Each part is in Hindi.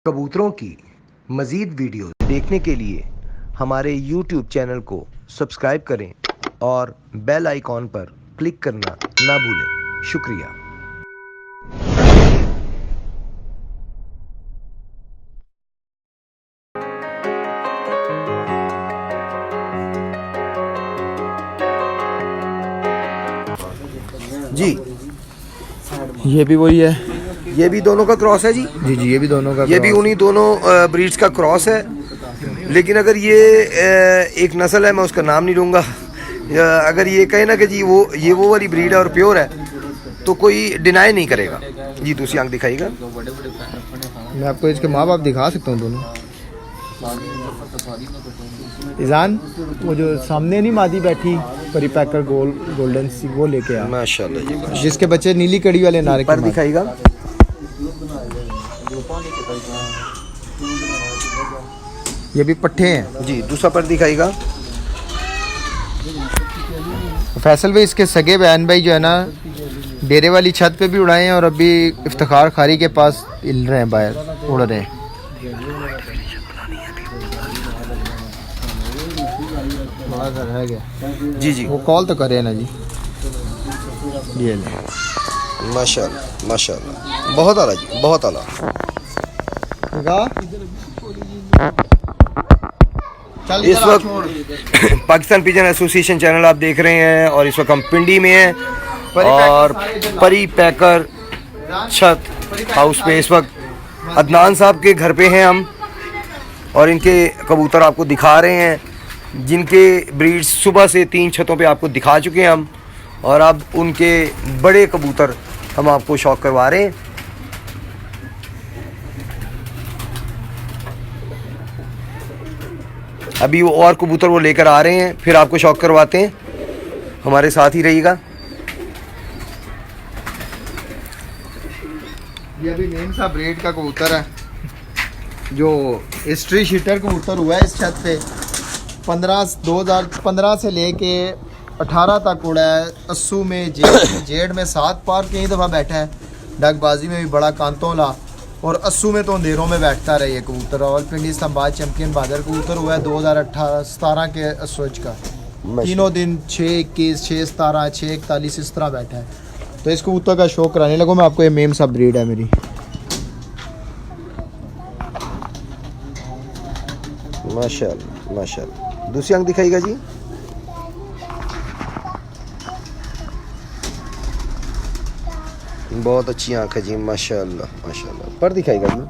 कबूतरों की मज़ीद वीडियो देखने के लिए हमारे YouTube चैनल को सब्सक्राइब करें और बेल आइकॉन पर क्लिक करना ना भूलें। शुक्रिया। जी, ये भी वही है। ये भी दोनों का क्रॉस है जी। जी जी, ये भी दोनों का ये भी उन्हीं दोनों ब्रीड्स का क्रॉस है। लेकिन अगर ये एक नस्ल है, मैं उसका नाम नहीं लूँगा। अगर ये कहे ना कि जी ये वो वाली ब्रीड है और प्योर है, तो कोई डिनाई नहीं करेगा जी। दूसरी आंख दिखाइएगा। मैं आपको इसके माँ बाप दिखा सकता हूँ दोनों। इजान, वो जो सामने नहीं मादी बैठी परी पैकर गोल्डन सी, वो लेके आ माशाल्लाह जी, माशाल्लाह। जिसके बच्चे नीली कड़ी वाले नारे पर दिखाइएगा। ये भी पट्ठे हैं जी। दूसरा पर दिखाइएगा। फैसल भाई, इसके सगे बहन भाई जो है ना, डेरे वाली छत पे भी उड़ाए हैं और अभी इफ्तिखार खारी के पास हिल रहे हैं, बाहर उड़ रहे हैं। थोड़ा सा रह गया जी जी, वो कॉल तो करे ना जी। ये ले। माशाल्लाह माशाल्लाह, बहुत आला जी, बहुत आला। इस वक्त पाकिस्तान पिजन एसोसिएशन चैनल आप देख रहे हैं और इस वक्त हम पिंडी में हैं और परी पैकर छत हाउस पे इस वक्त अदनान साहब के घर पे हैं हम, और इनके कबूतर आपको दिखा रहे हैं, जिनके ब्रीड्स सुबह से 3 छतों पे आपको दिखा चुके हैं हम, और अब उनके बड़े कबूतर हम आपको शौक करवा रहे हैं। अभी वो और कबूतर वो लेकर आ रहे हैं, फिर आपको शौक करवाते हैं। हमारे साथ ही रहिएगा। ये अभी मेन सा ब्रीड का कबूतर है जो हिस्ट्री शीटर कबूतर हुआ है इस छत पे। 2015 से लेके 18 तक उड़ा है। अस्सू में जेड में 7 पार कई दफ़ा बैठा है। डगबाजी में भी बड़ा कांतोला, और अस्सू में तो अंधेरों में बैठता रहा ये कबूतर। रावलपिंडी संभाज चैंपियन बहादुर कबूतर हुआ है 2017 के असोज का। तीनों दिन 6:21, 6:17, 6:41 इस तरह बैठा है। तो इस कबूतर का शौक कराने लगो मैं आपको। ये मेम सा ब्रीड है मेरी। माशाल्लाह माशाल्लाह। दूसरी आंख दिखाइएगा जी। बहुत अच्छी आंख है जी, माशाल्लाह माशाल्लाह। पर दिखाइएगा जी।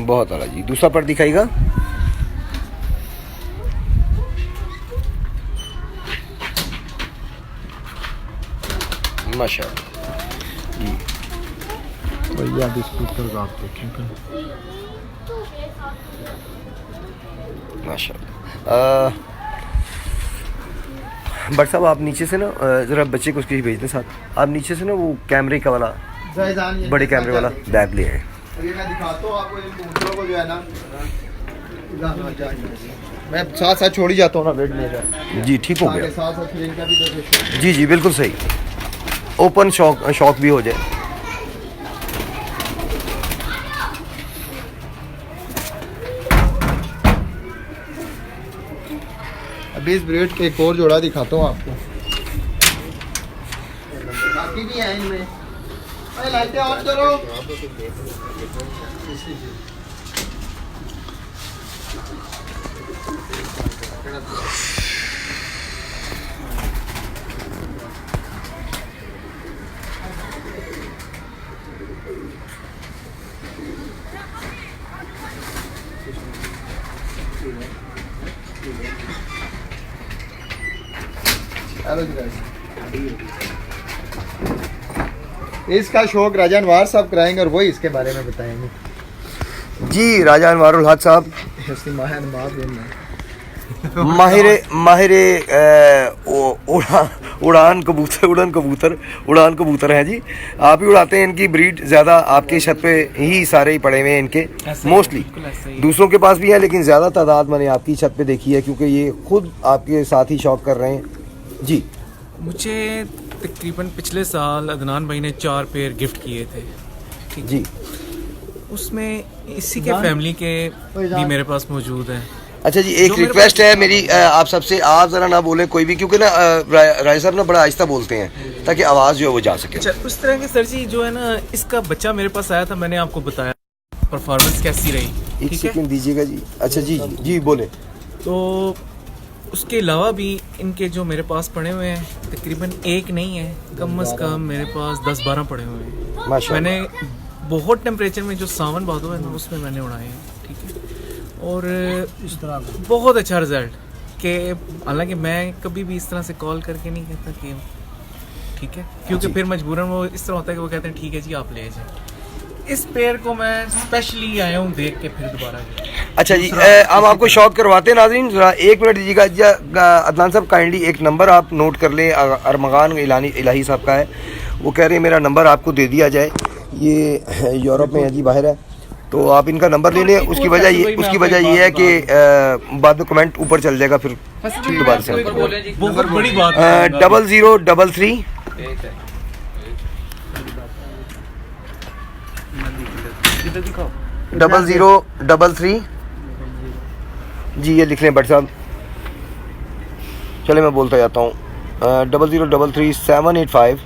बहुत आला जी। दूसरा पर दिखाइएगा। माशाल्लाह जी। भैया भी स्कूटर का आप देखें माशाल्लाह। बट साहब, आप नीचे से ना ज़रा बच्चे को उसके भेज दें साथ। आप नीचे से ना वो कैमरे का वाला, बड़े कैमरे वाला बैग ले आए। मैं दिखाता हूँ आपको इन कबूतरों को जो है ना। मैं साथ साथ छोड़ ही जाता हूँ ना बेड में। जी ठीक हो गया। साथ साथ फिर इनका भी तो जी जी, बिल्कुल सही। ओपन शौक भी हो जाए। अभी इस ब्रीड के एक और जोड़ा दिखाता हूँ आपको। बाकी भी है इनमें। अरे लाइटें ऑन करो। इसका शौक राजा अनवार साहब कराएंगे और वही इसके बारे में बताएंगे। जी, राजा अनवारुल हक साहब माहिर उड़ान कबूतर हैं जी। आप ही उड़ाते हैं इनकी ब्रीड ज़्यादा, आपके छत पे ही सारे ही पड़े हुए हैं इनके मोस्टली। दूसरों के पास भी है लेकिन ज़्यादा तादाद मैंने आपकी छत पे देखी है, क्योंकि ये खुद आपके साथ ही शौक कर रहे हैं जी। मुझे तकरीबन पिछले साल अदनान भाई ने 4 पेयर गिफ्ट किए थे, ठीक जी। उसमें इसी के फैमिली के भी मेरे पास मौजूद हैं। अच्छा जी, एक रिक्वेस्ट है मेरी आप सबसे, आप ज़रा ना बोलें कोई भी, क्योंकि ना राय साहब ना बड़ा आहिस्ता बोलते हैं ताकि आवाज़ जो है वो जा सके। अच्छा, उस तरह के सर जी जो है ना, इसका बच्चा मेरे पास आया था, मैंने आपको बताया परफॉर्मेंस कैसी रही, एक ठीक है। सेकंड दीजिएगा जी। अच्छा जी जी जी बोले। तो उसके अलावा भी इनके जो मेरे पास पड़े हुए हैं तकरीबन एक नहीं है, कम से कम मेरे पास 10-12 पड़े हुए हैं। माशाल्लाह। मैंने बहुत टेम्परेचर में जो सावन भादो है ना उसमें मैंने उड़ाए हैं, ठीक है। और बहुत अच्छा रिजल्ट कि हालांकि मैं कभी भी इस तरह से कॉल करके नहीं कहता कि ठीक है, क्योंकि फिर मजबूरन वो इस तरह होता है कि वो कहते हैं ठीक है जी आप ले जाएं। इस पेयर को मैं स्पेशली आया हूँ देख के फिर दोबारा। अच्छा जी, हम आपको शौक करवाते हैं नाज़रीन, जरा 1 मिनट दीजिएगा। अदनान साहब काइंडली एक नंबर आप नोट कर लें, अरमगान इलाही साहब का है, वो कह रहे हैं मेरा नंबर आपको दे दिया जाए। ये यूरोप में है जी, बाहर है, तो आप इनका नंबर ले लें। उसकी वजह ये है कि बाद में कमेंट ऊपर चल जाएगा फिर दोबारा से। बहुत बड़ी बात 0033 0033 जी, ये लिख लें बट साहब। चले मैं बोलता जाता हूँ 0033 785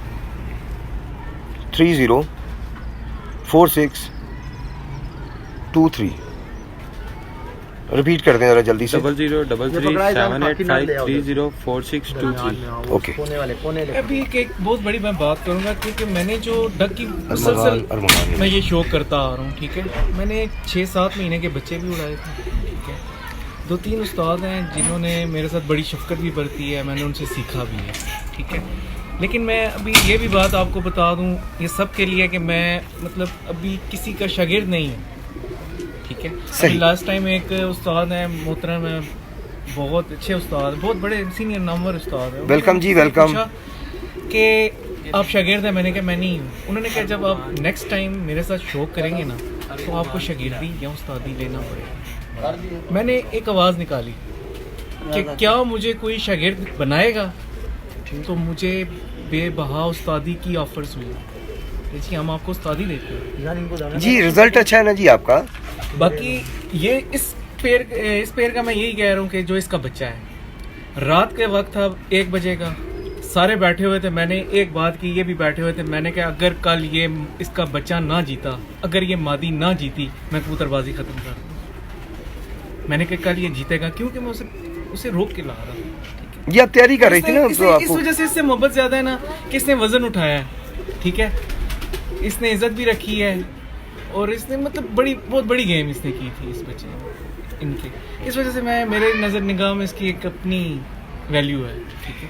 304623। रिपीट कर दें जरा जल्दी से। 0033 785 304623। ओके। अभी एक बहुत बड़ी मैं बात करूंगा, क्योंकि मैंने जो डक की मुसलसल मैं ये शौक करता आ रहा हूँ, ठीक है। मैंने 6-7 महीने के बच्चे भी उड़ाए थे, ठीक है। 2-3 उस्ताद हैं जिन्होंने मेरे साथ बड़ी शफकत भी बरती है, मैंने उनसे सीखा भी है, ठीक है। लेकिन मैं अभी ये भी बात आपको बता दूं, ये सब के लिए कि मैं मतलब अभी किसी का शागिर्द नहीं हूँ, ठीक है। अभी लास्ट टाइम एक उस्ताद है मोहतरम है, बहुत अच्छे उस्ताद, बहुत बड़े सीनियर नामवर उस्ताद है। वेलकम जी, वेलकम। कि आप शागिर्द हैं, मैंने कहा मैं नहीं हूँ। उन्होंने कहा जब आप नेक्स्ट टाइम मेरे साथ शौक करेंगे ना तो आपको शागिर्दी या उस्तादी लेना पड़ेगा। मैंने एक आवाज़ निकाली कि क्या मुझे कोई शागिर्द बनाएगा, तो मुझे बेबहा उस्तादी की ऑफर्स हुई जी, हम आपको उस्तादी देते हैं जी। रिजल्ट अच्छा है ना जी आपका। बाकी ये इस पेड़ का मैं यही कह रहा हूँ कि जो इसका बच्चा है, रात के वक्त था 1 बजे का, सारे बैठे हुए थे, मैंने एक बात की, ये भी बैठे हुए थे, मैंने कहा अगर कल ये इसका बच्चा ना जीता, अगर ये मादी ना जीती, मैं कबूतरबाजी खत्म कर दूँ। मैंने कहा कल ये जीतेगा, क्योंकि मैं उसे रोक के ला रहा हूँ। ये आप तैयारी कर रही थी ना, तो इस आपको वजह से इससे मोहब्बत ज्यादा है ना कि इसने वजन उठाया है, ठीक है। इसने इज्जत भी रखी है और इसने मतलब बहुत बड़ी गेम इसने की थी इस बच्चे ने इनके। इस वजह से मेरे नज़र निगाह में इसकी एक अपनी वैल्यू है, ठीक है।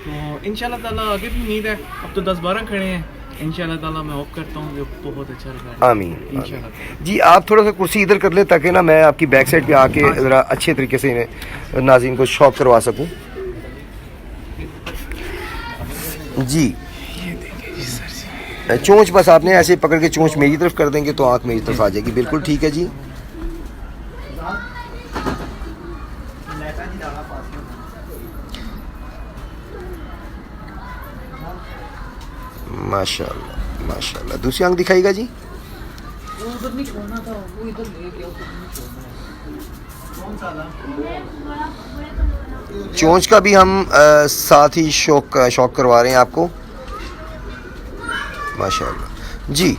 तो इंशाल्लाह ताला आगे भी उम्मीद है, अब तो 10-12 खड़े हैं, इंशाल्लाह ताला मैं होप करता हूँ कि बहुत अच्छा रहेगा। आमीन जी। आप थोड़ा सा कुर्सी इधर कर ले ताकि ना मैं आपकी बैक साइड पे आके ज़रा अच्छे तरीके से नाज़रीन को शौक करवा सकूँ जी। चोंच बस आपने ऐसे पकड़ के चोंच मेरी तरफ कर देंगे तो आँख मेरी तरफ आ जाएगी। बिल्कुल ठीक है जी। माशाल्लाह माशाल्लाह। दूसरी आंख दिखाएगा जी। उधर नहीं छोड़ना था, वो इधर ले गया, उधर नहीं छोड़ना है। कौन सा था? चोंच का भी हम साथ ही शौक करवा रहे हैं आपको, माशाल्लाह जी।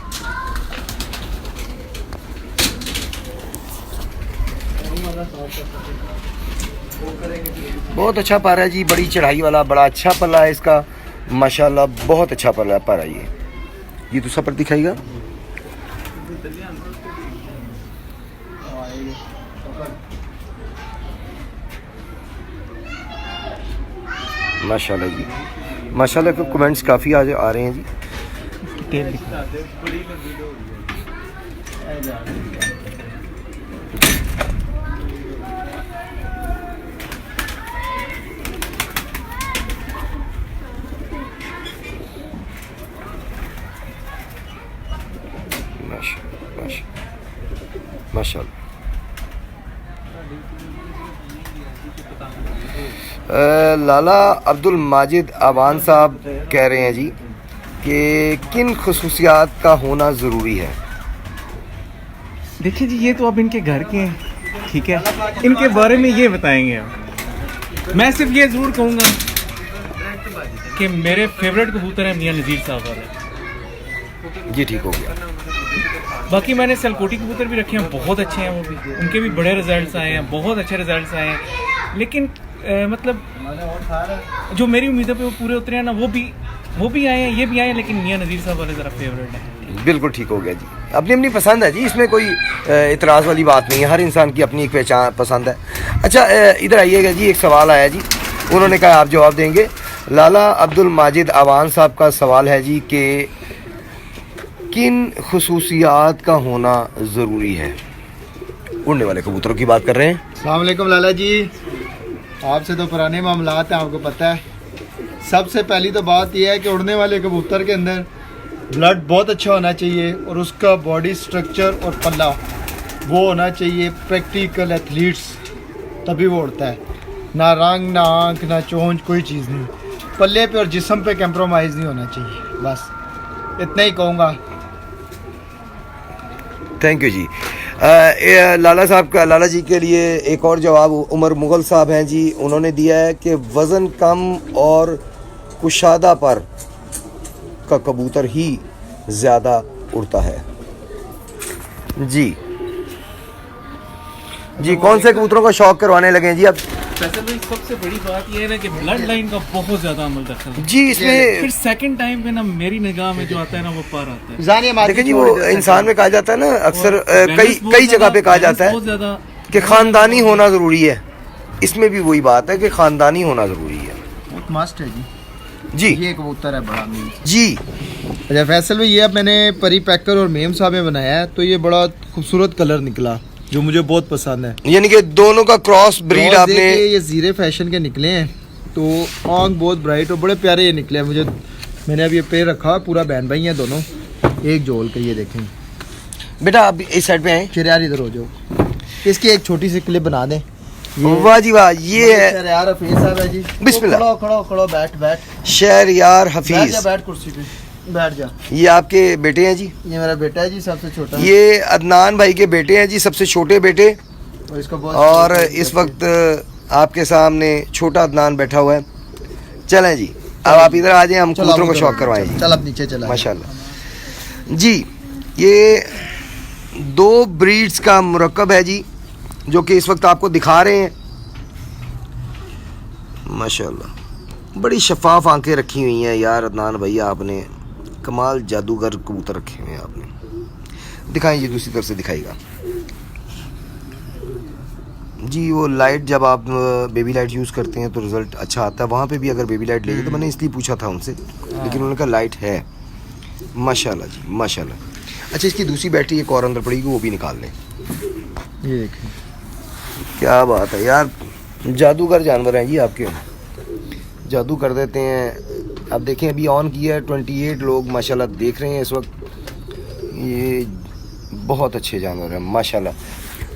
बहुत अच्छा पारा है जी, बड़ी चढ़ाई वाला, बड़ा अच्छा पल्ला है इसका, माशाल्लाह बहुत अच्छा पल्ला पारा ये दूसरा पर दिखाइएगा। माशाल्लाह जी, माशाल्लाह के कमेंट्स काफ़ी आ रहे हैं जी। माशाल्लाह। लाला अब्दुल माजिद अवान साहब कह रहे हैं जी कि किन खुसूसियात का होना ज़रूरी है। देखिए जी, ये तो अब इनके घर के हैं, ठीक है, इनके बारे में ये बताएंगे हम। मैं सिर्फ ये ज़रूर कहूँगा कि मेरे फेवरेट कबूतर हैं मियां नज़ीर साहब वाले। जी ठीक हो गया। बाकी मैंने सलकोटी कबूतर भी रखे हैं, बहुत अच्छे हैं वो भी, उनके भी बड़े रिजल्ट्स आए हैं, बहुत अच्छे रिजल्ट्स आए हैं। लेकिन मतलब जो मेरी उम्मीदों पे वो पूरे उतरे हैं ना, वो भी आए हैं, ये भी आए हैं, लेकिन मियां नज़ीर साहब वाले ज़रा फेवरेट हैं। बिल्कुल ठीक हो गया जी, अपनी अपनी पसंद है जी, इसमें कोई इतराज़ वाली बात नहीं है, हर इंसान की अपनी एक पहचान पसंद है। अच्छा इधर आइएगा जी, एक सवाल आया जी, उन्होंने कहा आप जवाब देंगे। लाला अब्दुल माजिद अवान साहब का सवाल है जी कि किन खुसूसियात का होना ज़रूरी है। उड़ने वाले कबूतरों की बात कर रहे हैं। अस्सलाम वालेकुम लाला जी, आपसे तो पुराने मामलात हैं, आपको पता है। सबसे पहली तो बात यह है कि उड़ने वाले कबूतर के अंदर ब्लड बहुत अच्छा होना चाहिए और उसका बॉडी स्ट्रक्चर और पल्ला वो होना चाहिए प्रैक्टिकल एथलीट्स, तभी वो उड़ता है। ना रंग, ना आँख, ना चोंच, कोई चीज़ नहीं। पल्ले पे और जिस्म पे कंप्रोमाइज़ नहीं होना चाहिए, बस इतना ही कहूँगा। थैंक यू जी। लाला जी के लिए एक और जवाब उमर मुगल साहब हैं जी, उन्होंने दिया है कि वज़न कम और कुशादा पर का कबूतर ही ज़्यादा उड़ता है। जी जी, कौन से कबूतरों का शौक करवाने लगे हैं जी आप? फैसल भाई, सबसे बड़ी बात यह है ना कि ब्लड लाइन का बहुत ज़्यादा अमल दखल है जी इसमें। फिर सेकंड टाइम पे ना मेरी निगाह में जो आता है ना वो पार आता है। देखिए जी, वो इंसान में कहा जाता है ना अक्सर, कई जगह पे कहा जाता है कि ख़ानदानी होना ज़रूरी है। इसमें भी वही बात है कि ख़ानदानी होना ज़रूरी है। मस्ट है जी। जी ये कबूतर है बड़ा मीम जी। अच्छा फैसल भाई, ये अब मैंने परी पैकर और मेम साहब में बनाया है, तो ये बड़ा खूबसूरत कलर निकला जो मुझे बहुत पसंद है। यानी कि दोनों का क्रॉस ब्रीड आपने। ये जीरे फैशन के निकले हैं, तो आंख बहुत ब्राइट और बड़े प्यारे ये निकले हैं मुझे। मैंने अब ये पेड़ रखा है, पूरा बहन भाई हैं दोनों, एक जोल के। ये देखें बेटा, आप इस साइड पे आए। शरियार इधर हो जाओ, इसकी एक छोटी सी क्लिप बना दें। वाह जी वाह, ये है शहरयार हफीज साहब है जी। बिस्मिल्लाह। खड़ो खड़ो खड़ो, बैठ शहरयार बैठ हफीज, जा, बैठ कुर्सी पे बैठ जा। ये आपके बेटे हैं जी? ये मेरा बेटा है जी, सबसे छोटा। ये अदनान भाई के बेटे हैं जी, सबसे छोटे बेटे। और इसको बहुत और इस वक्त आपके सामने छोटा अदनान बैठा हुआ है। चलें जी, अब आप इधर आ जाएं, हम कबूतरों को शौक करवाएं जी। चल अब नीचे चला माशाल्लाह जी। ये दो ब्रीड्स का मुरक्कब है जी, जो कि इस वक्त आपको दिखा रहे हैं। माशाल्लाह बड़ी शफाफ आंखें रखी हुई हैं यार अदनान भैया, आपने कमाल जादूगर कबूतर रखे हुए हैं आपने। दिखाएं जी, दूसरी तरफ से दिखाएगा जी। वो लाइट जब आप बेबी लाइट यूज़ करते हैं तो रिज़ल्ट अच्छा आता है। वहाँ पे भी अगर बेबी लाइट लेंगे तो मैंने इसलिए पूछा था उनसे, लेकिन उन्होंने कहा लाइट है। माशाल्लाह जी माशाल्लाह। अच्छा, इसकी दूसरी बैटरी एक और अंदर पड़ेगी, वो भी निकाल लें। ये देखें क्या बात है यार, जादूगर जानवर हैं जी आपके, जादू कर देते हैं। अब देखें, अभी ऑन किया है, 28 लोग माशाल्लाह देख रहे हैं इस वक्त। ये बहुत अच्छे जानवर हैं माशाल्लाह।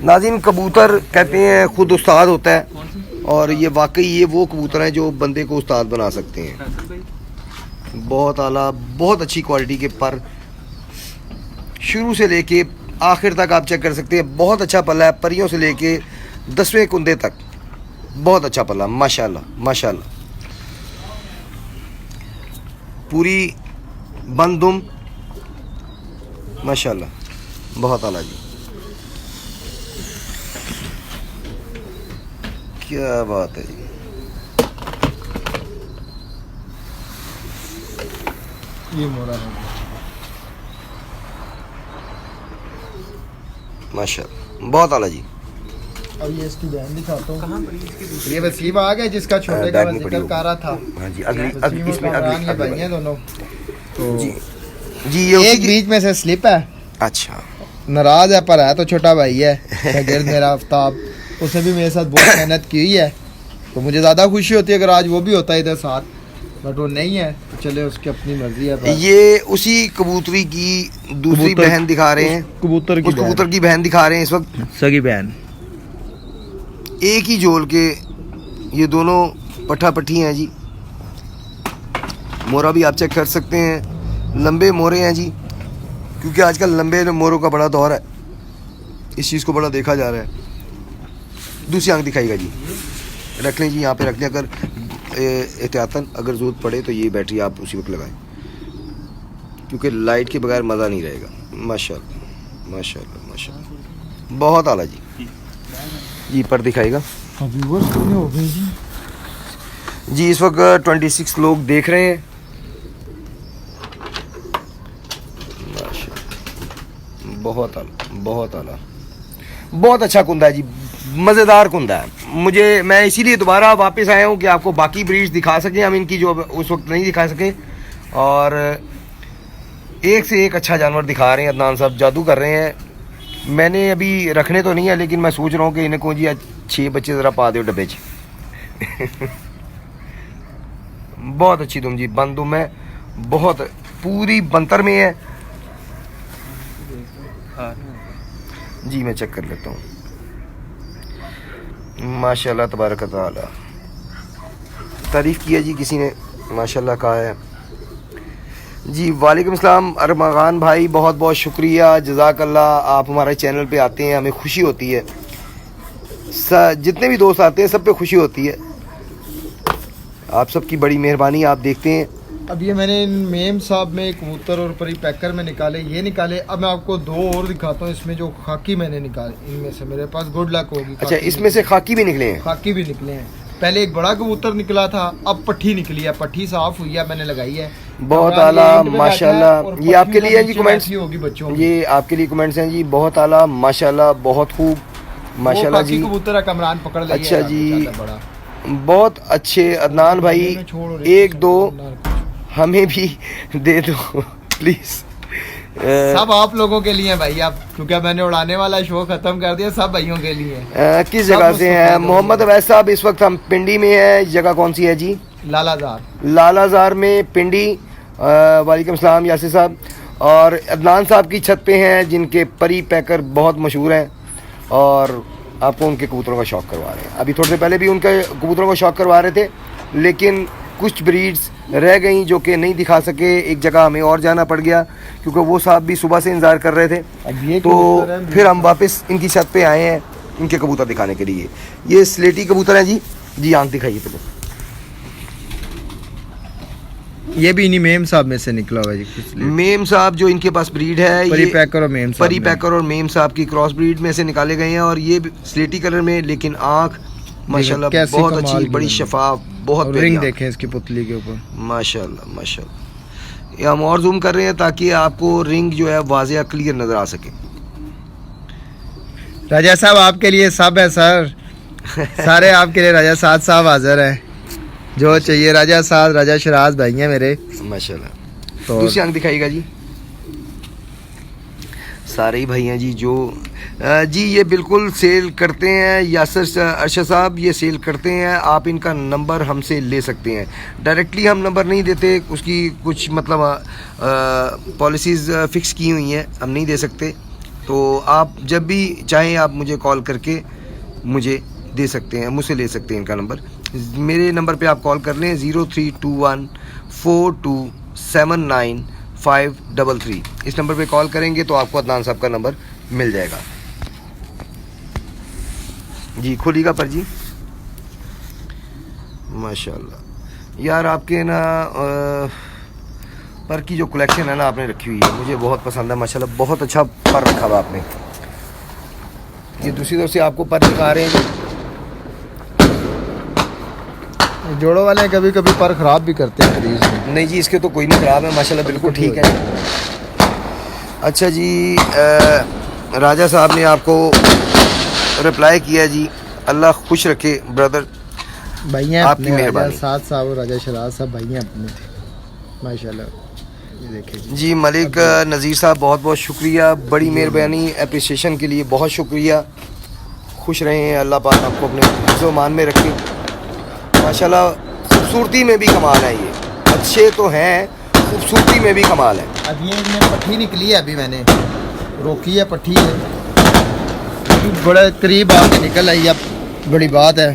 नाज़रीन, कबूतर कहते हैं खुद उस्ताद होता है, और ये वाकई ये वो कबूतर हैं जो बंदे को उस्ताद बना सकते हैं। बहुत आला, बहुत अच्छी क्वालिटी के पर, शुरू से लेके आखिर तक आप चेक कर सकते हैं। बहुत अच्छा पल्ला है, परियों से लेके 10वें कुंदे तक बहुत अच्छा पल्ला माशाल्लाह माशाल्लाह। पूरी बंदुम माशाल्लाह, बहुत आला जी, क्या बात है जी। ये मोरा है माशाल्लाह, बहुत आला जी। अब ये इसकी बहन दिखाता हूँ। ये वसीम आ गया जिसका छोटे का जिक्र कर रहा था। हाँ जी, अगली इसमें ये भाई हैं दोनों। तो जी ये एक बीच में से स्लिप है। अच्छा, नाराज है पर है तो छोटा भाई है, शागिर्द मेरा आफ्ताब, उसने भी मेरे साथ बहुत मेहनत की हुई है, तो मुझे ज़्यादा खुशी होती है अगर आज वो भी होता है इधर साथ। बट वो नहीं है तो चले, उसकी अपनी मर्जी है। पर ये उसी कबूतरी की दूसरी कबूतर- बहन दिखा रहे हैं, कबूतर उस कबूतर की बहन दिखा रहे हैं इस वक्त। सगी बहन। एक ही जोल के ये दोनों पट्ठा पट्ठी हैं जी। मोरा भी आप चेक कर सकते हैं, लंबे मोरे हैं जी, क्योंकि आजकल लंबे मोरों का बड़ा दौर है, इस चीज़ को बड़ा देखा जा रहा है। दूसरी आंख दिखाइएगा जी, रख लें जी, यहाँ पे रख लें। अगर एहतियातन अगर ज़रूरत पड़े तो ये बैटरी आप उसी वक्त लगाएं, क्योंकि लाइट के बगैर मज़ा नहीं रहेगा। माशाल्लाह माशाल्लाह माशाल्लाह, बहुत आला जी। पर दिखाइएगा जी। इस वक्त 26 लोग देख रहे हैं। बहुत आला, बहुत आला, बहुत अच्छा कुंदा है जी, मज़ेदार कुंदा है। मैं इसीलिए दोबारा वापस आया हूँ कि आपको बाकी ब्रीड्स दिखा सकें हम, इनकी जो उस वक्त नहीं दिखा सके। और एक से एक अच्छा जानवर दिखा रहे हैं अदनान साहब, जादू कर रहे हैं। मैंने अभी रखने तो नहीं है, लेकिन मैं सोच रहा हूँ कि इन्हें को जी 6 बच्चे ज़रा पा दो डब्बे च। बहुत अच्छी दुम जी, बंद दुम है, बहुत पूरी बंतर में है जी। मैं चेक कर लेता हूँ। माशाल्लाह तबारक ताला, तारीफ़ की है जी किसी ने, माशाल्लाह कहा है जी। वालेकुम अस्सलाम अरमान भाई, बहुत बहुत शुक्रिया, जज़ाकल्लाह। आप हमारे चैनल पे आते हैं, हमें खुशी होती है। जितने भी दोस्त आते हैं सब पे खुशी होती है, आप सबकी बड़ी मेहरबानी। आप देखते हैं अब ये मैंने मेम साहब में कबूतर और परी पैकर में निकाले, ये निकाले। अब मैं आपको 2 और दिखाता हूँ, इसमें जो खाकी मैंने निकाले, इनमें से मेरे पास गुड लक होगी। अच्छा, इसमें से खाकी भी निकले हैं? खाकी भी निकले हैं। पहले एक बड़ा कबूतर निकला था, अब पट्ठी निकली है, पट्ठी साफ हुई है, मैंने लगाई है। बहुत आला माशाल्लाह। ये आपके लिए है जी कमेंट्स, होगी बच्चों, ये आपके लिए कमेंट्स हैं जी। बहुत आला माशाल्लाह, बहुत खूब माशाल्लाह जी। कबूतर है, कमरान पकड़ लिया। अच्छा जी, बहुत अच्छे अदनान भाई। 1-2 हमें भी दे दो प्लीज। सब आप लोगों के लिए भाई, आप क्योंकि मैंने उड़ाने वाला शो खत्म कर दिया, सब भाइयों के लिए। किस जगह से हैं? मोहम्मद अवैस साहब, इस वक्त हम पिंडी में हैं। जगह कौन सी है जी? लालाजार में पिंडी। वालेकुम सलाम यासिर साहब। और अदनान साहब की छत पे हैं, जिनके परी पैकर बहुत मशहूर हैं और आपको उनके कबूतरों का शौक़ करवा रहे हैं। अभी थोड़ी देर पहले भी उनके कबूतरों का शौक़ करवा रहे थे, लेकिन कुछ ब्रीड्स रह गई जो कि नहीं दिखा सके। एक जगह हमें और जाना पड़ गया, क्योंकि वो साहब भी सुबह से इंतज़ार कर रहे थे। अब ये तो फिर हम वापस इनकी छत पे आए हैं इनके कबूतर दिखाने के लिए। ये स्लेटी कबूतर हैं जी। जी आंख दिखाइए पहले। ये भी इन्हीं मेम साहब में से निकला हुआ जी। मेम साहब जो इनके पास ब्रीड है, परी ये पैकर और मेम साहब, परी पैकर और मेम साहब की क्रॉस ब्रीड में से निकाले गए हैं। और ये स्लेटी कलर में, लेकिन आंख माशाल्लाह बहुत अच्छी, बड़ी शफाफ, बहुत रिंग देखें इसकी पुतली के ऊपर, माशाल्लाह माशाल्लाह। ये हम और जूम कर रहे हैं ताकि आपको रिंग जो है वाज़ेह क्लियर नजर आ सके। राजा साहब आपके लिए सब है सर, सारे आपके लिए राजा साहब हाजिर है। जो चाहिए राजा साहब, राजा शराज भाई हैं मेरे माशाल्लाह। तो दूसरी आंख दिखाइएगा जी। सारे ही भाई हैं जी जो जी ये बिल्कुल सेल करते हैं। यासर अरशद साहब ये सेल करते हैं। आप इनका नंबर हमसे ले सकते हैं। डायरेक्टली हम नंबर नहीं देते, उसकी कुछ मतलब पॉलिसीज़ फ़िक्स की हुई हैं, हम नहीं दे सकते। तो आप जब भी चाहें आप मुझे कॉल करके मुझे दे सकते हैं, मुझसे ले सकते हैं इनका नंबर। मेरे नंबर पे आप कॉल कर लें 032142795333। इस नंबर पे कॉल करेंगे तो आपको अदनान साहब का नंबर मिल जाएगा जी। खोलिएगा पर जी। माशाल्लाह यार, आपके ना पर की जो कलेक्शन है ना आपने रखी हुई है, मुझे बहुत पसंद है माशाल्लाह। बहुत अच्छा पर रखा हुआ आपने। ये दूसरी तरफ से आपको पर दिखा रहे हैं। जोड़ों वाले कभी कभी पर ख़राब भी करते हैं मरीज। नहीं जी, इसके तो कोई नहीं ख़राब है माशाल्लाह, बिल्कुल ठीक है। अच्छा जी, राजा साहब ने आपको रिप्लाई किया जी। अल्लाह खुश रखे ब्रदर, भैया आपकी मेहरबानी। साथ साहब और राजा शराज साहब भैया अपने माशाल्लाह। ये देखिए जी मलिक नज़ीर साहब, बहुत बहुत शुक्रिया, बड़ी मेहरबानी, अप्रिसिएशन के लिए बहुत शुक्रिया। खुश रहें, अल्लाह पाक आपको अपने हिफ्ज़-ओ-मान में रखे। माशाल्लाह खूबसूरती में भी कमाल है ये। अच्छे तो हैं, खूबसूरती में भी कमाल है। अब ये इनमें पट्टी निकली है, अभी मैंने रोकी है पट्टी है, क्योंकि बड़े करीब आके निकल आई, अब बड़ी बात है,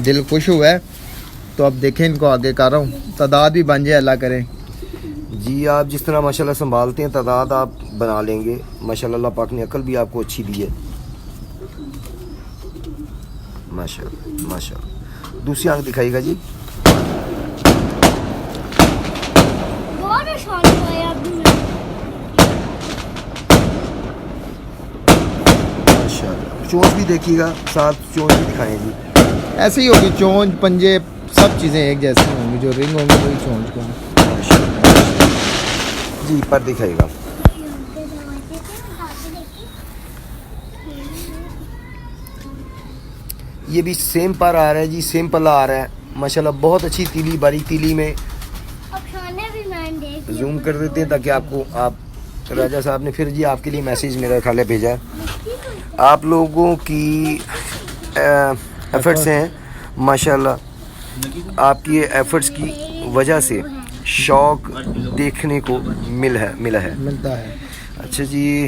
दिल खुश हुआ है। तो अब देखें इनको आगे कर रहा हूँ, तादाद भी बन जाए, अल्लाह करे। जी आप जिस तरह माशाल्लाह संभालते हैं तादाद आप बना लेंगे माशाल्लाह। अल्लाह पाक ने अकल भी आपको अच्छी दी है माशाल्लाह माशाल्लाह। दूसरी आंख दिखाइएगा जी। बहुत आसान हुआ है अभी में। माशाल्लाह। चोंच भी देखिएगा, साथ चोंच भी दिखाएं जी। ऐसे ही होगी, चोंच पंजे सब चीज़ें एक जैसी होंगी, जो रिंग होंगे वही चोंच को। जी पर दिखाइएगा। ये भी सेम पर आ रहा है जी, सेम पल्ला आ रहा है माशाल्लाह। बहुत अच्छी तीली, बारीक तीली में। अब खाने भी मैं देख जूम कर देते हैं ताकि आपको, आप राजा साहब ने फिर जी आपके लिए मैसेज मेरा ख्याल है भेजा है। आप लोगों की एफर्ट्स हैं माशाल्लाह, आपकी एफर्ट्स की वजह से शौक देखने को मिला है। मिलता है। अच्छा जी,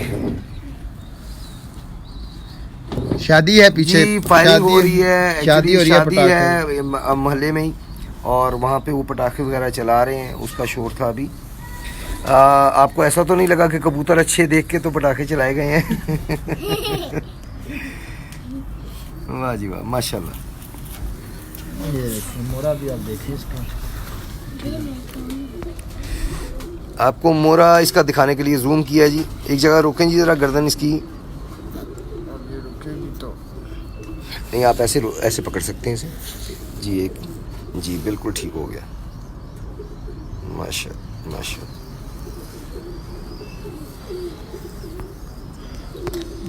शादी है पीछे, जी फायरिंग हो रही है, शादी हो रही है, पटाखे। मोहल्ले में ही, और वहाँ पे वो पटाखे वगैरह चला रहे हैं, उसका शोर था अभी। आपको ऐसा तो नहीं लगा कि कबूतर अच्छे देख के तो पटाखे चलाए गए हैं? वाह जी वाह माशाल्लाह। ये देखिए मोरा भी आप देखिए इसका। आपको मोरा इसका दिखाने के लिए जूम किया जी। एक जगह रोकें जी ज़रा गर्दन इसकी। नहीं आप ऐसे पकड़ सकते हैं इसे जी। एक जी बिल्कुल ठीक हो गया माशाल्लाह माशाल्लाह।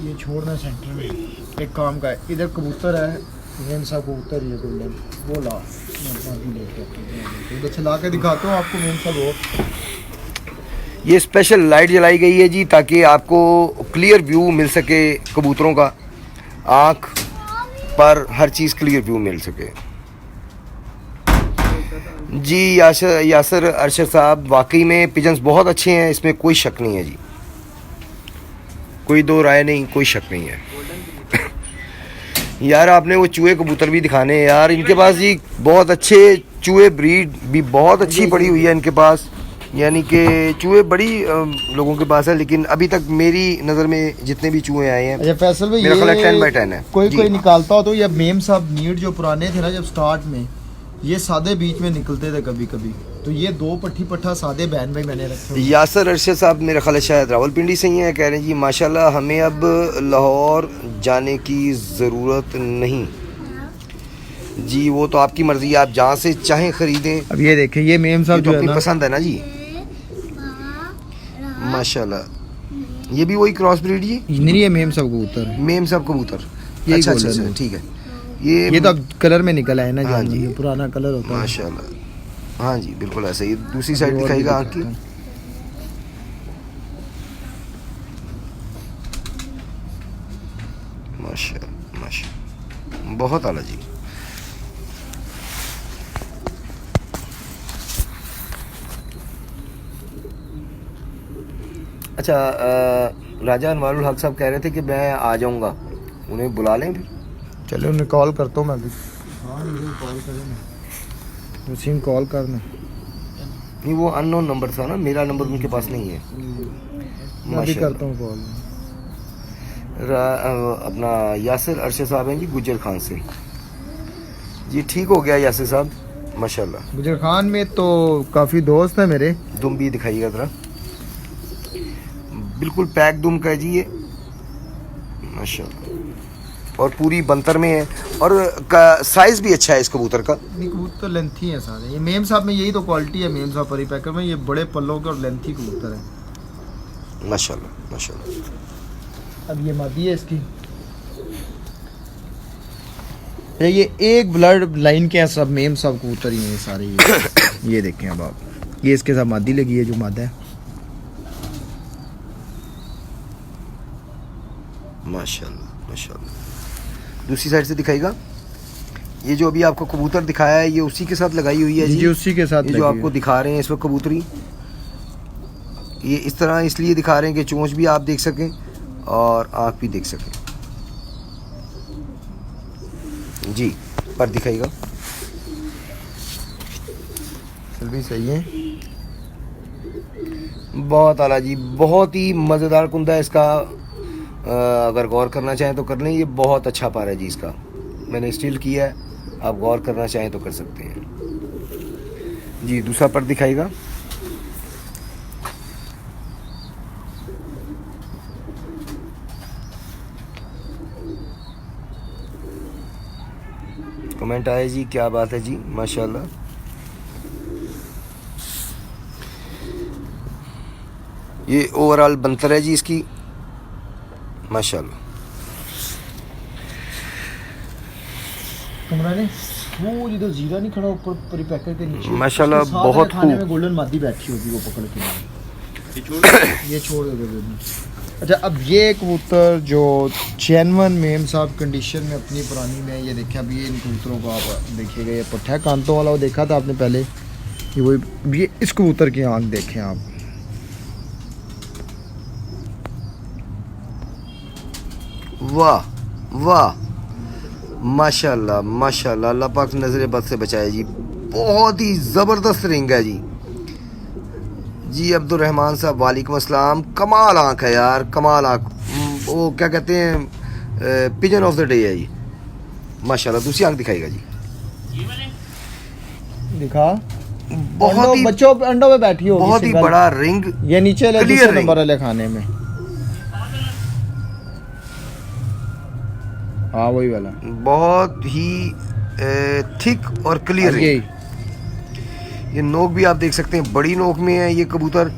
ये छोड़ना सेंटर में एक काम का है, इधर कबूतर है, मेन सा कबूतर ये गोल्डन वो ला, उधर चला के दिखाता हूँ आपको। मेन सा वो ये स्पेशल लाइट जलाई गई है जी ताकि आपको क्लियर व्यू मिल सके, कबूतरों का आँख पर हर चीज़ क्लियर व्यू मिल सके। जी यासर अरशद साहब, वाकई में पिजन्स बहुत अच्छे हैं, इसमें कोई शक नहीं है जी, कोई दो राय नहीं, कोई शक नहीं है। यार आपने वो चूहे कबूतर भी दिखाने हैं यार, इनके पास जी बहुत अच्छे चूहे, ब्रीड भी बहुत अच्छी पड़ी हुई है इनके पास, यानी कि चूहे बड़ी लोगों के पास है, लेकिन अभी तक मेरी नज़र में जितने भी चूहे आए हैं, अच्छा फैसल भाई, मेरा ख्याल है 10/10 है। कोई निकालता हो तो ये मेम साहब नीड जो पुराने थे ना, जब स्टार्ट में ये सादे बीच में निकलते थे कभी कभी, तो ये दो पट्टी पट्ठा सादे बहन भाई मैंने रखे। यासर अरशद साहब मेरा ख्याल है शायद रावलपिंडी से ही हैं, कह रहे हैं जी माशाल्लाह हमें अब लाहौर जाने की ज़रूरत नहीं जी, वो तो आपकी मर्ज़ी, आप जहाँ से चाहें ख़रीदें। अब ये देखें, ये मेम साहब तो जो है अपनी ना, पसंद है ना जी माशाल्लाह। ये भी वही क्रॉस ब्रीड जी, नहीं ये मेम साहब कबूतर है, मेम सब कबूतर। यही अच्छा golden अच्छा है। ठीक है। ये तो अब कलर में निकला है ना, हाँ जो जी। पुराना कलर होता है माशाल्लाह, हाँ जी बिल्कुल ऐसा ही। दूसरी साइड दिखाएगा आँख की। माशाल्लाह माशाल्लाह बहुत आला जी। अच्छा राजा अनवारुल हक साहब कह रहे थे कि मैं आ जाऊंगा, उन्हें बुला लें फिर। चलो उन्हें कॉल करता हूँ मैं भी। हाँ कॉल करें, उसी कॉल करना। नहीं वो अननोन नंबर था ना, मेरा नंबर उनके पास नहीं है। मैं भी करता हूँ कॉल। अपना यासिर अरशद साहब हैं जी गुजर खान से जी। ठीक हो गया यासिर साहब माशाल्लाह। गुजर खान में तो काफ़ी दोस्त हैं मेरे। दुम भी दिखाइएगा ज़रा, बिल्कुल पैक दुम का है जी ये माशाल्लाह, और पूरी बंतर में है, और का साइज़ भी अच्छा है इस कबूतर का। नहीं कबूतर तो लेंथी है सारे, ये मेम साहब में यही तो क्वालिटी है मेम साहब परी पैकर में, ये बड़े पल्लों के और लेंथी कबूतर है माशाल्लाह माशाल्लाह। अब ये मादी है इसकी, ये एक ब्लड लाइन के हैं सब, मेम साहब कबूतर ही हैं ये सारे। ये देखें अब आप, ये इसके साथ मादी लगी है जो मादा है माशाल्लाह माशाल्लाह। दूसरी साइड से दिखाएगा। ये जो अभी आपको कबूतर दिखाया है ये उसी के साथ लगाई हुई है जी? जी उसी के साथ ये जो आपको दिखा रहे हैं इस वक्त कबूतरी, ये इस तरह इसलिए दिखा रहे हैं कि चोंच भी आप देख सकें और आँख भी देख सकें जी। पर दिखाइएगा, फिर भी सही है। बहुत आला जी, बहुत ही मज़ेदार कुंदा है इसका। अगर गौर करना चाहें तो कर लें, ये बहुत अच्छा पार है जी इसका। मैंने स्टील किया है, आप गौर करना चाहें तो कर सकते हैं जी। दूसरा पर दिखाएगा, कमेंट आए जी, क्या बात है जी, माशाल्लाह। ये ओवरऑल बनतर है जी इसकी, माशाल्लाह। कमरा ने वो जिधर जीरा नहीं खड़ा ऊपर परिपैकर के नीचे, माशाल्लाह, उसके साथ बहुत खाने खूब। में गोल्डन मादी बैठी होगी वो पकड़ के। ये छोड़ दो। अच्छा, अब ये कबूतर जो चैनवन मेम साहब कंडीशन में अपनी पुरानी में, ये देखिए अभी इन कबूतरों को आप देखिएगा, ये पट्टा है कांतों वाला, वो देखा था आपने पहले, ये वही। ये इस कबूतर की आंख देखें आप, वाह वाह, माशाल्लाह माशाल्लाह, अल्लाह पाक नज़र बद से बचाए जी। बहुत ही ज़बरदस्त रिंग है जी। जी अब्दुलरहमान साहब वालेकुम अस्सलाम। कमाल आँख है यार, कमाल आँख। वो क्या कहते हैं, पिजन ऑफ द डे है जी, माशाल्लाह। दूसरी आँख दिखाएगा जी, दिखा। बहुत ही बच्चों अंडों में बैठी होगी, बहुत ही बड़ा रिंग। ये नीचे ले, clear दूसरे ring। नंबर वाले खाने में। हाँ वही वाला, बहुत ही थिक और क्लियर है। ये नोक भी आप देख सकते हैं, बड़ी नोक में है ये कबूतर।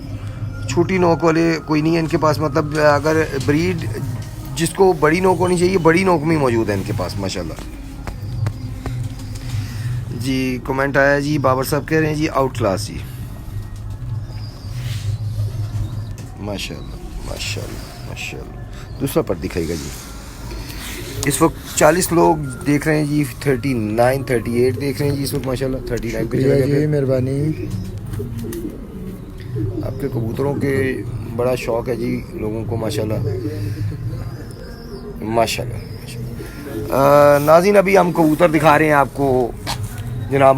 छोटी नोक वाले कोई नहीं है इनके पास, मतलब अगर ब्रीड जिसको बड़ी नोक होनी चाहिए, बड़ी नोक में ही मौजूद है इनके पास, माशाल्लाह जी। कमेंट आया जी, बाबर साहब कह रहे हैं जी आउट क्लास जी, माशाल्लाह माशाल्लाह माशाल्लाह। दूसरा पर दिखाएगा जी। इस वक्त 40 लोग देख रहे हैं जी, 39 38 देख रहे हैं जी इस वक्त, माशाल्लाह। 39 पे चला गया। मेहरबानी। आपके कबूतरों के बड़ा शौक है जी लोगों को, माशाल्लाह माशाल्लाह। नाज़रीन, अभी हम कबूतर दिखा रहे हैं आपको जनाब।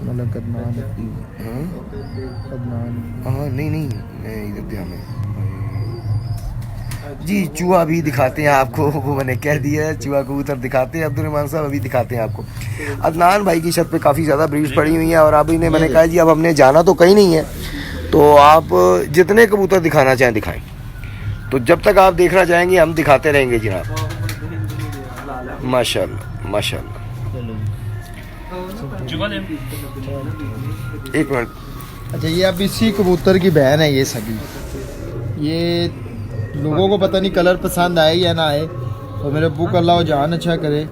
मलक अदनान, हाँ नहीं मैं इधर ध्यान में जी। चूहा भी दिखाते हैं आपको, वो मैंने कह दिया है, चूहा कबूतर दिखाते हैं अब्दुलरहमान साहब, अभी दिखाते हैं आपको। अदनान भाई की छत पे काफ़ी ज़्यादा ब्रीड्स पड़ी हुई हैं, और अभी ने मैंने कहा जी अब हमने जाना तो कहीं नहीं है, तो आप जितने कबूतर दिखाना चाहें दिखाएं। तो जब तक आप देखना चाहेंगे हम दिखाते रहेंगे जनाब, माशाल्लाह माशाल्लाह। एक मिनट। अच्छा, ये अब इसी कबूतर की बहन है ये सभी। ये लोगों को पता नहीं कलर पसंद आए या ना आए, और मेरे अब्बू का अल्लाह जान अच्छा करे,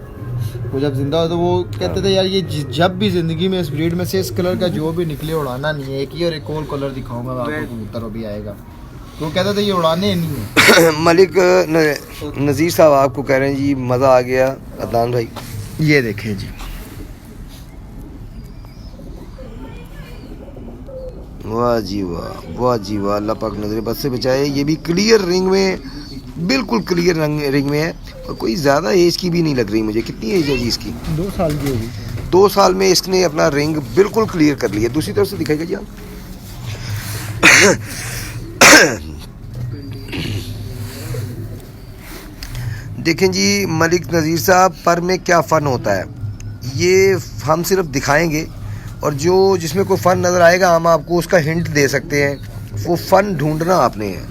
वो जब जिंदा हो तो वो कहते थे यार ये जब भी ज़िंदगी में इस ब्रीड में से इस कलर का जो भी निकले उड़ाना नहीं है, एक ही और एक और कलर दिखाऊंगा आपको कबूतर अभी आएगा, तो कहते थे ये उड़ाने नहीं है। मलिक नज़ीर साहब आपको कह रहे हैं जी मज़ा आ गया अदनान भाई। ये देखें जी, वाह जी वाह, वाह जी वाह, अल्लाह पाक नजर बद से बचाए। ये भी क्लियर रिंग में, बिल्कुल क्लियर रिंग में है, और कोई ज़्यादा एज की भी नहीं लग रही मुझे। कितनी एज है जी इसकी? 2 साल की होगी। 2 साल में इसने अपना रिंग बिल्कुल क्लियर कर लिया। दूसरी तरफ से दिखाएगा जी आप। देखें जी मलिक नज़ीर साहब, पर में क्या फ़न होता है ये हम सिर्फ दिखाएंगे, और जो जिसमें कोई फ़न नज़र आएगा हम आपको उसका हिंट दे सकते हैं। वो फ़न ढूंढना आपने है,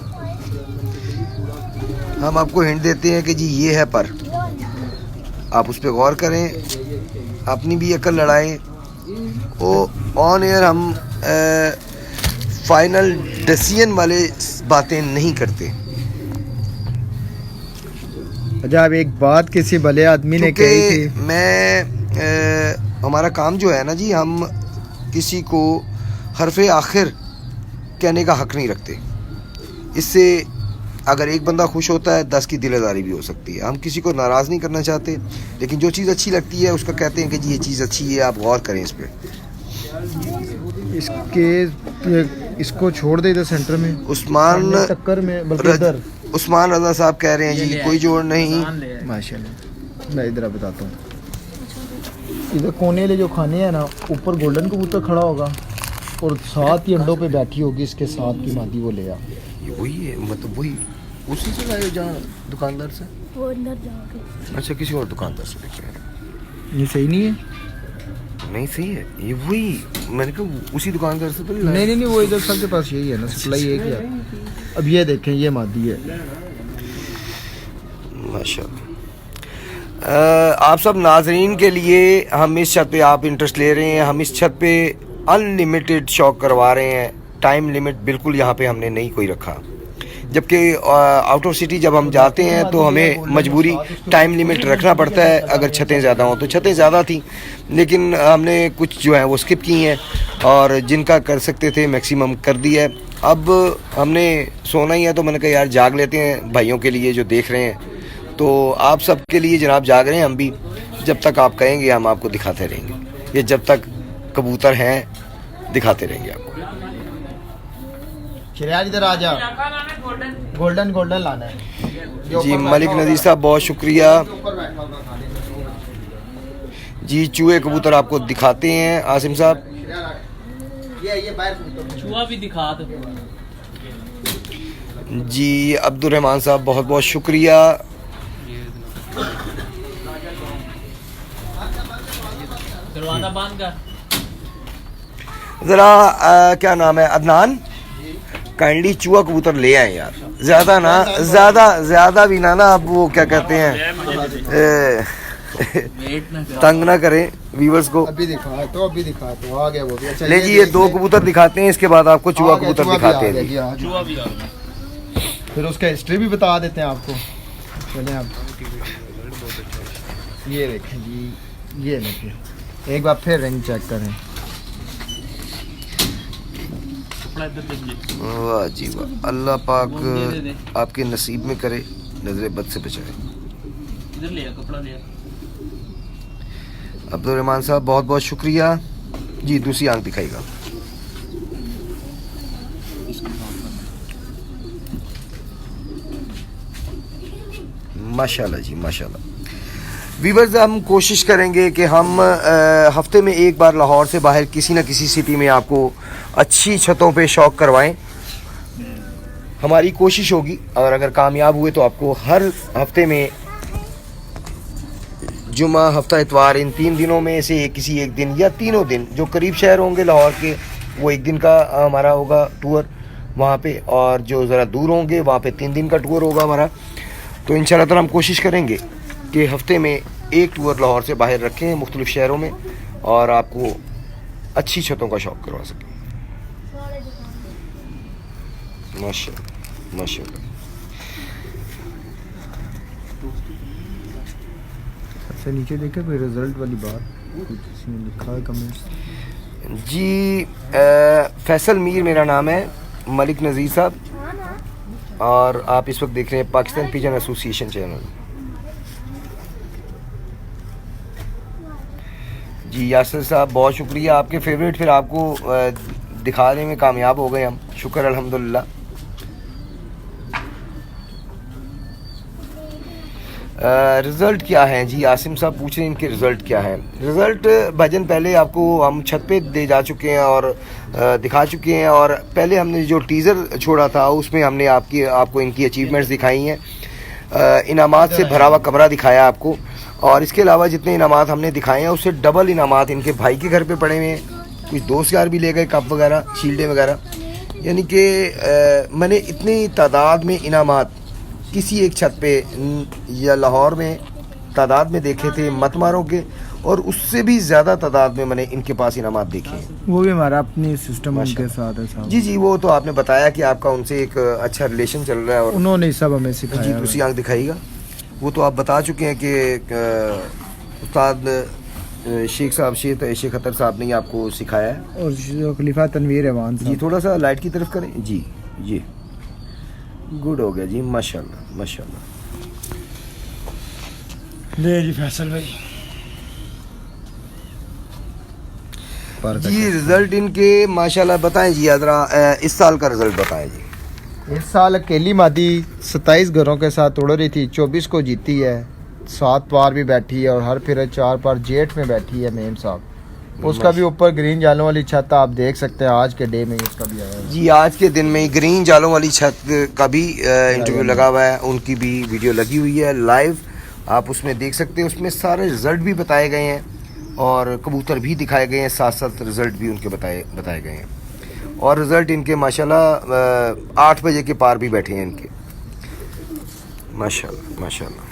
हम आपको हिंट देते हैं कि जी ये है पर, आप उस पर गौर करें, अपनी भी अकल लड़ाएं। वो ऑन एयर हम फाइनल डिसीजन वाले बातें नहीं करते। अच्छा, अब एक बात किसी भले आदमी ने कही थी, मैं हमारा काम जो है ना जी, हम किसी को हरफ आखिर कहने का हक नहीं रखते। इससे अगर एक बंदा खुश होता है 10 की दिलदारी भी हो सकती है। हम किसी को नाराज़ नहीं करना चाहते, लेकिन जो चीज़ अच्छी लगती है उसका कहते हैं कि जी ये चीज़ अच्छी है, आप गौर करें इस पर। इसको छोड़ दे इधर सेंटर में, उस्मान टक्कर में, बल्कि इधर उस्मान रजा साहब कह रहे हैं जी कोई जोड़ नहीं। माशाल्लाह। मैं इधर बताता हूँ, इधर कोने वाले जो खाने हैं ना, ऊपर गोल्डन कबूतर खड़ा होगा और 7 ही अंडों पे बैठी होगी, इसके साथ की मादी वो ले आ। ये वही है, मतलब वही उसी से लाए जहाँ दुकानदार से। वो अंदर जाओगे। अच्छा, किसी और दुकानदार से लेके आए। ये सही नहीं है? नहीं सही है, ये वही मैंने कहा उसी दुकानदार से तो नहीं, वो इधर सबके पास यही है ना, सप्लाई एक ही है। अब ये देखें, ये मादी है माशाल्लाह। आप सब नाजरीन के लिए हम इस छत पे, आप इंटरेस्ट ले रहे हैं, हम इस छत पे अनलिमिटेड शौक करवा रहे हैं। टाइम लिमिट बिल्कुल यहाँ पे हमने नहीं कोई रखा, जबकि आउट ऑफ सिटी जब हम जाते हैं तो हमें मजबूरी टाइम लिमिट रखना पड़ता है। अगर छतें ज़्यादा हों तो छतें ज़्यादा थी, लेकिन हमने कुछ जो है वो स्किप की हैं और जिनका कर सकते थे मैक्सिमम कर दिया है। अब हमने सोना ही है तो मैंने कहा यार जाग लेते हैं भाइयों के लिए जो देख रहे हैं। तो आप सब के लिए जनाब जाग रहे हैं हम भी, जब तक आप कहेंगे हम आपको दिखाते रहेंगे, ये जब तक कबूतर हैं दिखाते रहेंगे आपको। इधर आ जा, गोल्डन लाना है जी। मलिक नज़ीर साहब बहुत शुक्रिया जी। चूहे कबूतर आपको दिखाते हैं आसिम साहब। चूहा भी दिखा दो जी। अब्दुल रहमान साहब बहुत बहुत शुक्रिया। दरवाजा बंद कर ज़रा क्या नाम है, अदनान, काइंडली चूहा कबूतर ले आए यार। ज़्यादा भी ना आप वो क्या कहते हैं तंग ना करें व्यूअर्स को। अभी दिखा तो आ गया वो भी। अच्छा, ले जी, ये 2 कबूतर दिखाते हैं, इसके बाद आपको चूहा कबूतर दिखाते हैं। चूहा भी आ गया। फिर उसका हिस्ट्री भी बता देते हैं आपको। चलें आप ये देखें जी, ये देखें, एक बार फिर रिंग चेक करें। वाह जी वाह, अल्लाह पाक आपके नसीब में करे, नजर बद से बचाए। इधर ले आ, कपड़ा ले आ। अब्दुल रहमान साहब बहुत बहुत शुक्रिया जी। दूसरी आंख दिखाएगा। माशाल्लाह जी माशाल्लाह। वीवर्स, हम कोशिश करेंगे कि हम हफ्ते में एक बार लाहौर से बाहर किसी न किसी सिटी में आपको अच्छी छतों पे शौक करवाएं। हमारी कोशिश होगी, और अगर कामयाब हुए तो आपको हर हफ्ते में जुमा, हफ्ता, इतवार, इन 3 दिनों में से किसी एक दिन या तीनों दिन जो करीब शहर होंगे लाहौर के, वो 1 दिन का हमारा होगा टूर वहाँ पे, और जो ज़रा दूर होंगे वहाँ पे 3 दिन का टूर होगा हमारा। तो इंशाल्लाह ताला हम कोशिश करेंगे कि हफ्ते में एक टूर लाहौर से बाहर रखें मुख्तलिफ शहरों में, और आपको अच्छी छतों का शौक़ करवा सकें। माशाल्लाह माशाल्लाह। सबसे नीचे देखे कोई रिजल्ट वाली बात किसी ने लिखा है कमेंट्स जी। फैसल मीर मेरा नाम है, मलिक नज़ीर साहब, और आप इस वक्त देख रहे हैं पाकिस्तान पिजन एसोसिएशन चैनल जी। यासिर साहब बहुत शुक्रिया, आपके फेवरेट फिर आपको दिखाने में कामयाब हो गए हम, शुक्र अल्हम्दुलिल्लाह। रिज़ल्ट क्या है जी, आसिम साहब पूछ रहे हैं इनके रिज़ल्ट क्या है। रिज़ल्ट भजन पहले आपको हम छत पे दे जा चुके हैं और दिखा चुके हैं, और पहले हमने जो टीज़र छोड़ा था उसमें हमने आपको इनकी अचीवमेंट्स दिखाई हैं, इनामात से भरा हुआ कमरा दिखाया आपको, और इसके अलावा जितने इनामात हमने दिखाए हैं उससे डबल इनामात इनके भाई के घर पे पड़े हुए हैं। कुछ दोस्त यार भी ले गए, कप वगैरह, शील्डें वगैरह, यानी कि मैंने इतनी तादाद में इनामात किसी एक छत पे या लाहौर में तादाद में देखे थे मतमारों के, और उससे भी ज़्यादा तादाद में मैंने इनके पास इनामात देखे हैं। वो भी हमारा अपनी सिस्टम उनके साथ है साहब। जी, वो तो आपने बताया कि आपका उनसे एक अच्छा रिलेशन चल रहा है, और उन्होंने सब हमें सिखाया। जी, दूसरी आंख दिखाइएगा। वो तो आप बता चुके हैं कि उस्ताद शेख खतर साहब ने आपको सिखाया है, और जो खलीफा तनवीर अवान साहब। जी थोड़ा सा लाइट की तरफ करें जी। गुड हो गया जी, माशाल्लाह माशाल्लाह। ले जी फैसल भाई जी रिजल्ट इनके माशाल्लाह बताएं जी, जरा इस साल का रिजल्ट बताएं जी। इस साल अकेली मादी 27 घरों के साथ उड़ रही थी, 24 को जीती है, 7 पार भी बैठी है और हर फिर 4 पार जेठ में बैठी है मेम साहब। उसका भी ऊपर ग्रीन जालों वाली छत आप देख सकते हैं, आज के डे में उसका भी आया है जी। आज के दिन में ग्रीन जालों वाली छत का भी इंटरव्यू लगा हुआ है, उनकी भी वीडियो लगी हुई है लाइव, आप उसमें देख सकते हैं। उसमें सारे रिजल्ट भी बताए गए हैं और कबूतर भी दिखाए गए हैं, साथ साथ रिजल्ट भी उनके बताए गए हैं। और रिजल्ट इनके माशाल्लाह 8 बजे के पार भी बैठे हैं इनके, माशाल्लाह माशाल्लाह।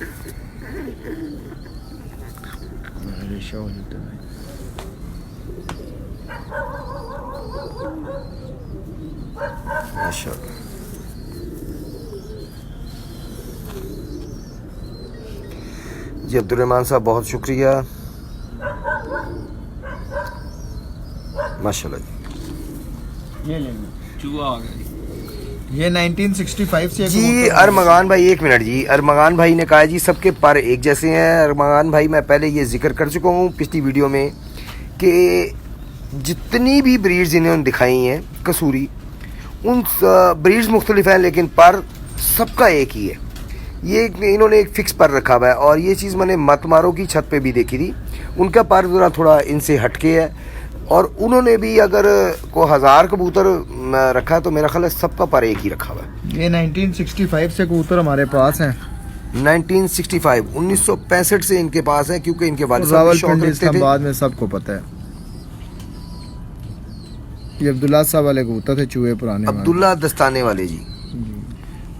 माशाल्लाह जी। अब्दुर्रहमान साहब बहुत शुक्रिया, माशाल्लाह जी। ये लेंगे चूहा आ गया जी। ये 1965 से जी। अरमगान भाई एक मिनट जी, अरमगान भाई ने कहा जी सबके पर एक जैसे हैं। अरमगान भाई मैं पहले ये जिक्र कर चुका हूँ पिछली वीडियो में कि जितनी भी ब्रीड्स इन्होंने दिखाई हैं कसूरी, उन ब्रीड्स मुख्तलिफ हैं लेकिन पर सबका एक ही है। ये इन्होंने एक फिक्स पर रखा हुआ है और ये चीज़ मैंने मतमारों की छत पे भी देखी थी, उनका पर ज़रा थोड़ा इनसे हटके है और उन्होंने भी अगर को 1000 कबूतर रखा है तो मेरा ख्याल है सबका पर एक ही रखा हुआ है। ये 1965 से कबूतर हमारे पास हैं। 1965 1965 से इनके पास है, क्योंकि इनके वालिद साहब भी शौक रावलपिंडी रखते थे। इस्लामाबाद में सबको पता है। ये अब्दुल्ला साहब वाले कबूतर थे, चूहे पुराने वाले। अब्दुल्ला दस्ताने वाले जी,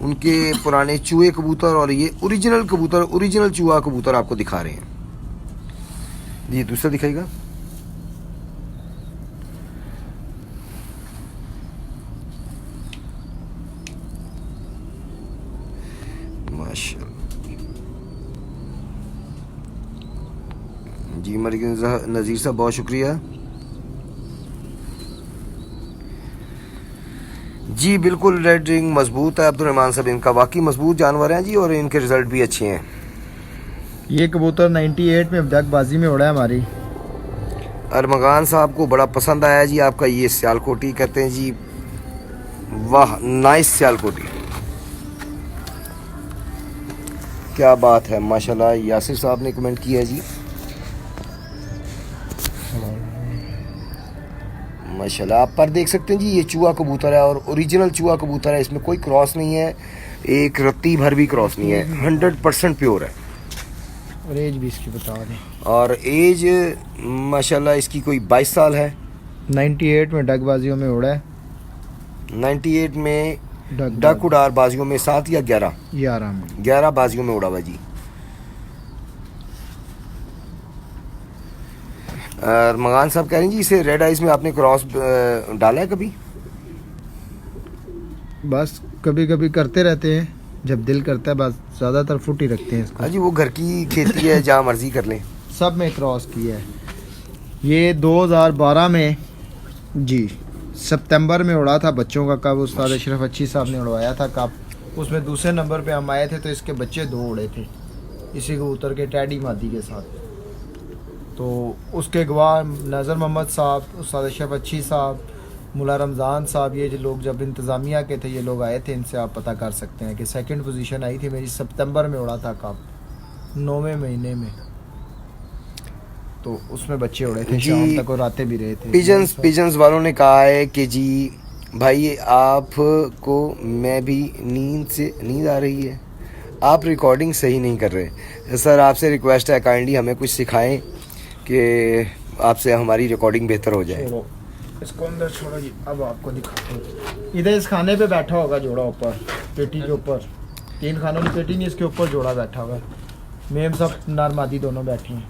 उनके पुराने चूहे कबूतर और ये ओरिजिनल कबूतर, ओरिजिनल चूहा कबूतर आपको दिखा रहे हैं जी। दूसरा दिखाएगा माशाल्लाह जी। मरियम नज़ीर साहब बहुत शुक्रिया जी। बिल्कुल रेड रिंग मजबूत है अब्दुर्रहमान साहब, इनका वाकई मजबूत जानवर हैं जी और इनके रिजल्ट भी अच्छे हैं। ये कबूतर 98 में डकबाजी में उड़ा है हमारी। अरमगान साहब को बड़ा पसंद आया जी आपका ये सियालकोटी, कहते हैं जी वाह नाइस सियालकोटी, क्या बात है माशाल्लाह। यासिर साहब ने कमेंट किया है जी, माशाल्लाह। आप पर देख सकते हैं जी ये चूहा कबूतर है और ओरिजिनल चूहा कबूतर है, इसमें कोई क्रॉस नहीं है, एक रत्ती भर भी क्रॉस नहीं है, 100% प्योर है। और एज भी इसकी बता दें, और एज माशाल्लाह इसकी कोई 22 साल है। 98 में डकबाजियों में उड़ा है। 98 में डक उड़ार बाजियों में 7 या 11 बाजियों में उड़ा हुआ जी। मगान साहब कह रहे हैं जी इसे रेड आइज में आपने क्रॉस डाला है कभी? बस कभी कभी करते रहते हैं जब दिल करता है, बस ज़्यादातर फुट ही रखते हैं इसको। हाँ जी, वो घर की खेती है जहाँ मर्जी कर लें। सब में क्रॉस किया है। ये 2012 में जी सितंबर में उड़ा था बच्चों का कब, उस्ताद अशरफ अच्छी साहब ने उड़वाया था कब। उसमें दूसरे नंबर पे हम आए थे तो इसके बच्चे 2 उड़े थे इसी कबूतर के टैडी मादी के साथ। तो उसके गवाह नज़र मोहम्मद साहब, उस्ताद अशरफ अच्छी साहब, मुला रमज़ान साहब, ये जो लोग जब इंतज़ामिया के थे ये लोग आए थे, इनसे आप पता कर सकते हैं कि सेकंड पोजीशन आई थी मेरी। सितंबर में उड़ा था कब, 9वें महीने में, तो उसमें बच्चे उड़े थे शाम तक और आते भी रहे थे। पिजन्स वालों ने कहा है कि जी भाई आपको मैं भी नींद आ रही है, आप रिकॉर्डिंग सही नहीं कर रहे। सर आपसे रिक्वेस्ट है काइंडली हमें कुछ सिखाएं कि आपसे हमारी रिकॉर्डिंग बेहतर हो जाए। इसको अंदर छोड़ो जी, अब आपको दिखाता हूँ। इधर इस खाने पे बैठा होगा जोड़ा ऊपर, पेटी के ऊपर, 3 खानों की पेटी नहीं, इसके ऊपर जोड़ा बैठा हुआ है। मेम सब नर मादी दोनों बैठी हैं।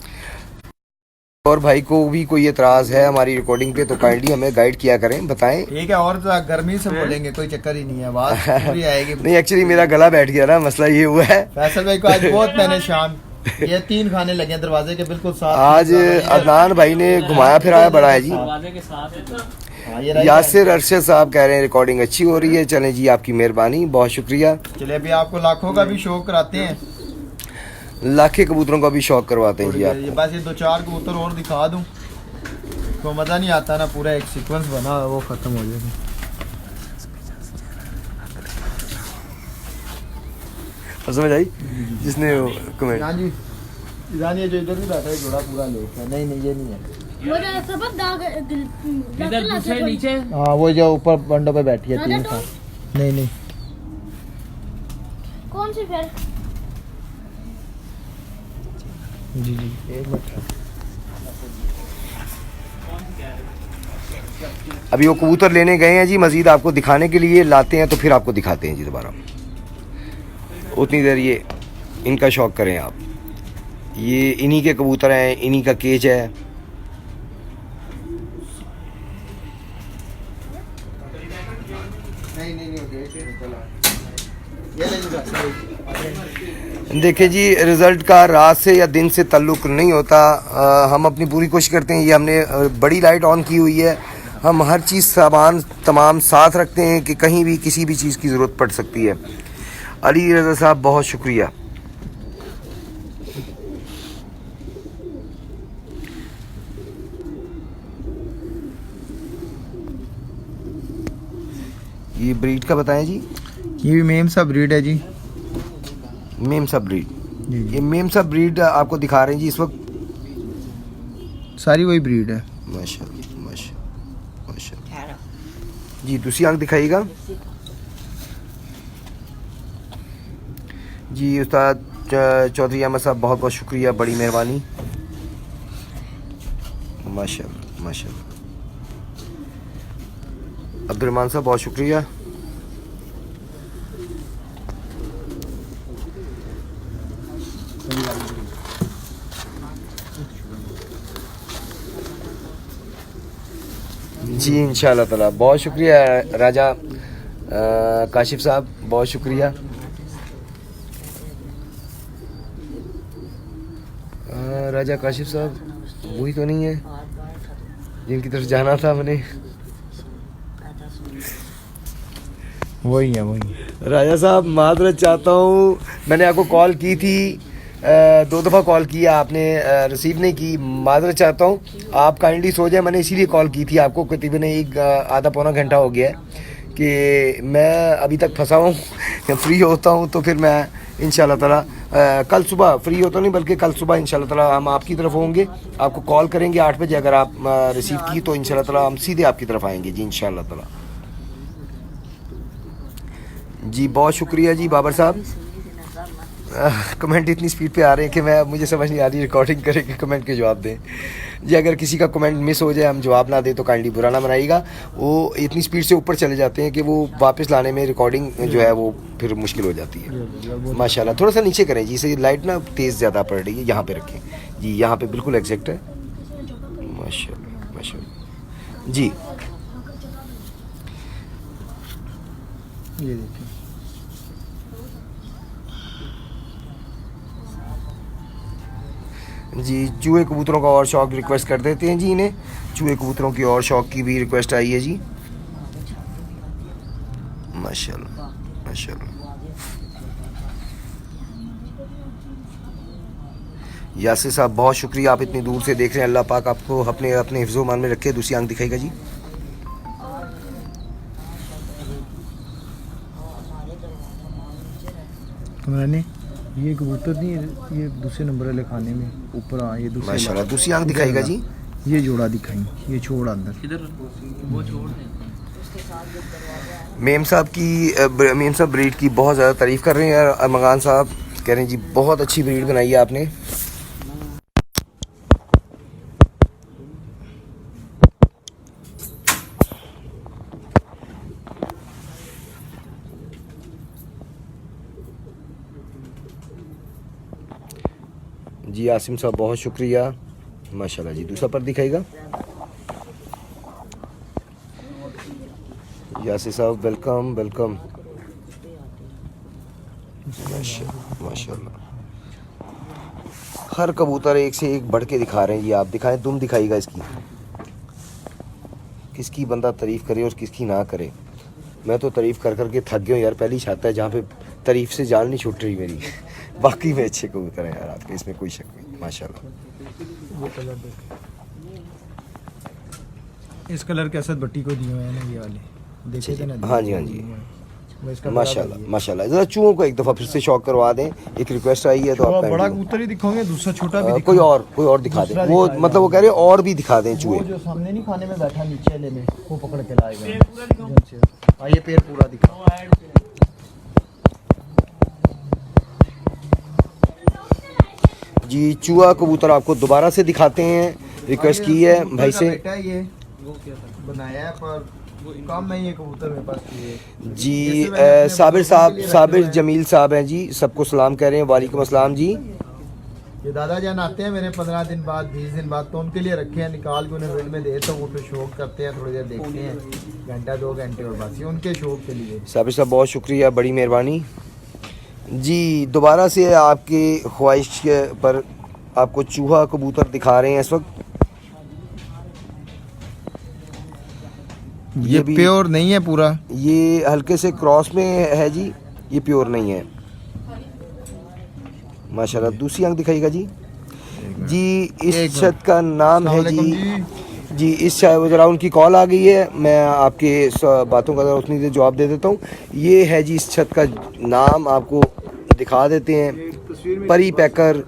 और भाई को भी कोई एतराज़ है हमारी रिकॉर्डिंग पे तो काइंडली हमें गाइड किया करें, बताएं। ठीक है, और तो गर्मी से बोलेंगे, कोई चक्कर ही नहीं है, आवाज़ पूरी आएगी। नहीं एक्चुअली मेरा गला बैठ गया ना, मसला ये हुआ है। फैसल भाई को आज बहुत मैंने शाम ये 3 खाने लगे दरवाजे के बिल्कुल साथ। आज अदनान भाई ने घुमाया फिराया बड़ा है जी। दरवाजे के साथ हाँ, ये रही यासिर अरशद साहब कह रहे हैं रिकॉर्डिंग अच्छी हो रही है। चलें जी, आपकी मेहरबानी, बहुत शुक्रिया। चलिए अभी आपको लाखों का भी शौक कराते हैं, लाखे कबूतरों का भी शौक करवाते हैं जी आप। ये बस ये 2-4 कबूतर और दिखा दूं तो मज़ा नहीं आता ना, पूरा एक सीक्वेंस बना वो ख़त्म हो जाएगा। समझ आई जिसने कमेंट। हाँ जी जानिए, जो इधर भी बैठा है जोड़ा पूरा लेके। नहीं नहीं ये नहीं है, मेरा सब दाग इधर दूसरे नीचे हाँ वो जो ऊपर बंडों पे बैठी है राजा 3 साल। नहीं नहीं कौन सी फिर? जी जी एक मिनट। अभी वो कबूतर लेने गए हैं जी, मजीद आपको दिखाने के लिए लाते हैं तो फिर आपको दिखाते हैं जी दोबारा। उतनी देर ये इनका शौक करें आप। ये इन्हीं के कबूतर हैं, इन्हीं का केज है। देखिए जी, रिज़ल्ट का रात से या दिन से ताल्लुक़ नहीं होता। हम अपनी पूरी कोशिश करते हैं। ये हमने बड़ी लाइट ऑन की हुई है। हम हर चीज़ सामान तमाम साथ रखते हैं कि कहीं भी किसी भी चीज़ की ज़रूरत पड़ सकती है। अली रज़ा साहब बहुत शुक्रिया। ये ब्रीड का बताएं जी। ये भी मेम सा ब्रीड है जी। मेम सब ब्रीड, जी ये मेम सब ब्रीड आपको दिखा रहे हैं जी इस वक्त। सारी वही ब्रीड है। माशाल्लाह माशाल्लाह माशाल्लाह जी। दूसरी आंख दिखाइएगा जी। उस्ताद चौधरी अहमद साहब बहुत बहुत शुक्रिया, बड़ी मेहरबानी। माशाल्लाह माशाल्लाह। अब्दुलरहमान साहब बहुत शुक्रिया। जी इंशाल्लाह ताला बहुत शुक्रिया। राजा काशिफ साहब बहुत शुक्रिया। राजा काशिफ साहब वही तो नहीं है जिनकी तरफ जाना था मैंने? वही है वही। राजा साहब माजरत चाहता हूँ, मैंने आपको कॉल की थी, 2 दफ़ा कॉल किया, आपने रिसीव नहीं की। माजरत चाहता हूँ, आप काइंडली सो जाए। मैंने इसीलिए कॉल की थी आपको, तकरीबन एक आधा पौना घंटा हो गया है कि मैं अभी तक फंसा हूँ। फ्री होता हूँ तो फिर मैं इंशाल्लाह ताला कल सुबह फ्री होता नहीं, बल्कि कल सुबह इंशाल्लाह ताला हम आपकी तरफ होंगे, आपको कॉल करेंगे 8 बजे। अगर आप रिसीव की तो इंशाल्लाह ताला हम सीधे आपकी तरफ आएंगे जी इंशाल्लाह ताला। जी बहुत शुक्रिया जी बाबर साहब। कमेंट इतनी स्पीड पे आ रहे हैं कि मैं मुझे समझ नहीं आ रही रिकॉर्डिंग करें कि कमेंट के जवाब दें जी। अगर किसी का कमेंट मिस हो जाए, हम जवाब ना दें तो काइंडली बुरा ना बनाइएगा। वो इतनी स्पीड से ऊपर चले जाते हैं कि वो वापस लाने में रिकॉर्डिंग जो है वो फिर मुश्किल हो जाती है। माशाल्लाह थोड़ा सा नीचे करें जी, इसे लाइट ना तेज़ ज़्यादा पड़ रही है। यहाँ पे रखें जी, यहाँ पे बिल्कुल एग्जैक्ट है। माशाल्लाह माशाल्लाह जी। ये देखिए जी। चूहे कबूतरों का और शौक रिक्वेस्ट कर देते हैं जी इन्हें। चूहे कबूतरों की और शौक की भी रिक्वेस्ट आई है जी। माशाल्लाह माशाल्लाह। यासिर साहब बहुत शुक्रिया, आप इतनी दूर से देख रहे हैं। अल्लाह पाक आपको अपने अपने हिफ्ज़ो-मान में रखे। दूसरी आंख दिखाएगा जी। मैंने ये कबूतर नहीं, ये दूसरे नंबर वाले खाने में ऊपर। हाँ ये दूसरे। माशाल्लाह दूसरी आंख दिखाएगा जी। ये जोड़ा दिखाई, ये छोड़ अंदर। इधर वो छोड़ दे। मेम साहब ब्रीड की बहुत ज़्यादा तारीफ़ कर रहे हैं। अरमगान साहब कह रहे हैं जी बहुत अच्छी ब्रीड बनाई है आपने। जी आसिम साहब बहुत शुक्रिया। माशाल्लाह जी। दूसरा पर दिखाएगा यासिर साहब, वेलकम वेलकम। माशाल्लाह माशाल्लाह। हर कबूतर एक से एक बढ़ के दिखा रहे हैं। ये आप दिखाएं, दुम दिखाइएगा इसकी। किसकी बंदा तारीफ़ करे और किसकी ना करे। मैं तो तारीफ़ कर कर के थक गया हूँ यार, पहली छाता है जहाँ पे तारीफ़ से जान नहीं छूट रही मेरी। बाकी में अच्छे कबूतर हैं यार आपके, इसमें कोई शक नहीं माशाल्लाह। ये कलर देखो, इस कलर के असद भट्टी को दिए हुए हैं ना ये वाले, देखे थे ना। हाँ जी, हाँ जी, वो इसका माशाल्लाह माशाल्लाह। ज़रा चूहों को एक दफ़ा फिर से शौक करवा दें, एक रिक्वेस्ट आई है तो आप बड़ा कबूतर ही दिखाओगे, दूसरा छोटा भी कोई और दिखा दें। वो मतलब वो कह रहे हैं और भी दिखा दें चूहे। वो जो सामने नहीं खाने में बैठा नीचे ले में, वो पकड़ के लाएगा। आइए पैर पूरा दिखाओ। जी चूहा कबूतर आपको दोबारा से दिखाते हैं, रिक्वेस्ट की है भाई से। बेटा ये बनाया है पर काम नहीं है कबूतर मेरे पास ये। जी साबिर साहब, साबिर जमील साहब हैं जी, सबको सलाम कह रहे हैं। वालेकुम अस्सलाम जी। ये दादा जान आते हैं मेरे 15 दिन बाद 20 दिन बाद, तो उनके लिए रखे हैं, निकाल के उन्हें फील्ड में दे तो वो फिर शौक करते हैं, थोड़ी देर देखते हैं, घंटा 2 घंटे और बस, ये उनके शौक के लिए। साबिर साहब बहुत शुक्रिया, बड़ी मेहरबानी जी। दोबारा से आपकी ख्वाहिश पर आपको चूहा कबूतर दिखा रहे हैं इस वक्त। ये भी प्योर नहीं है पूरा, ये हल्के से क्रॉस में है जी, ये प्योर नहीं है माशाल्लाह। दूसरी आंख दिखाइएगा जी। जी इस छत का नाम है जी इस ज़रा उनकी कॉल आ गई है, मैं आपके बातों का उतनी देर जवाब दे देता हूँ। ये है जी इस छत का नाम, आपको दिखा देते हैं, परी पैकर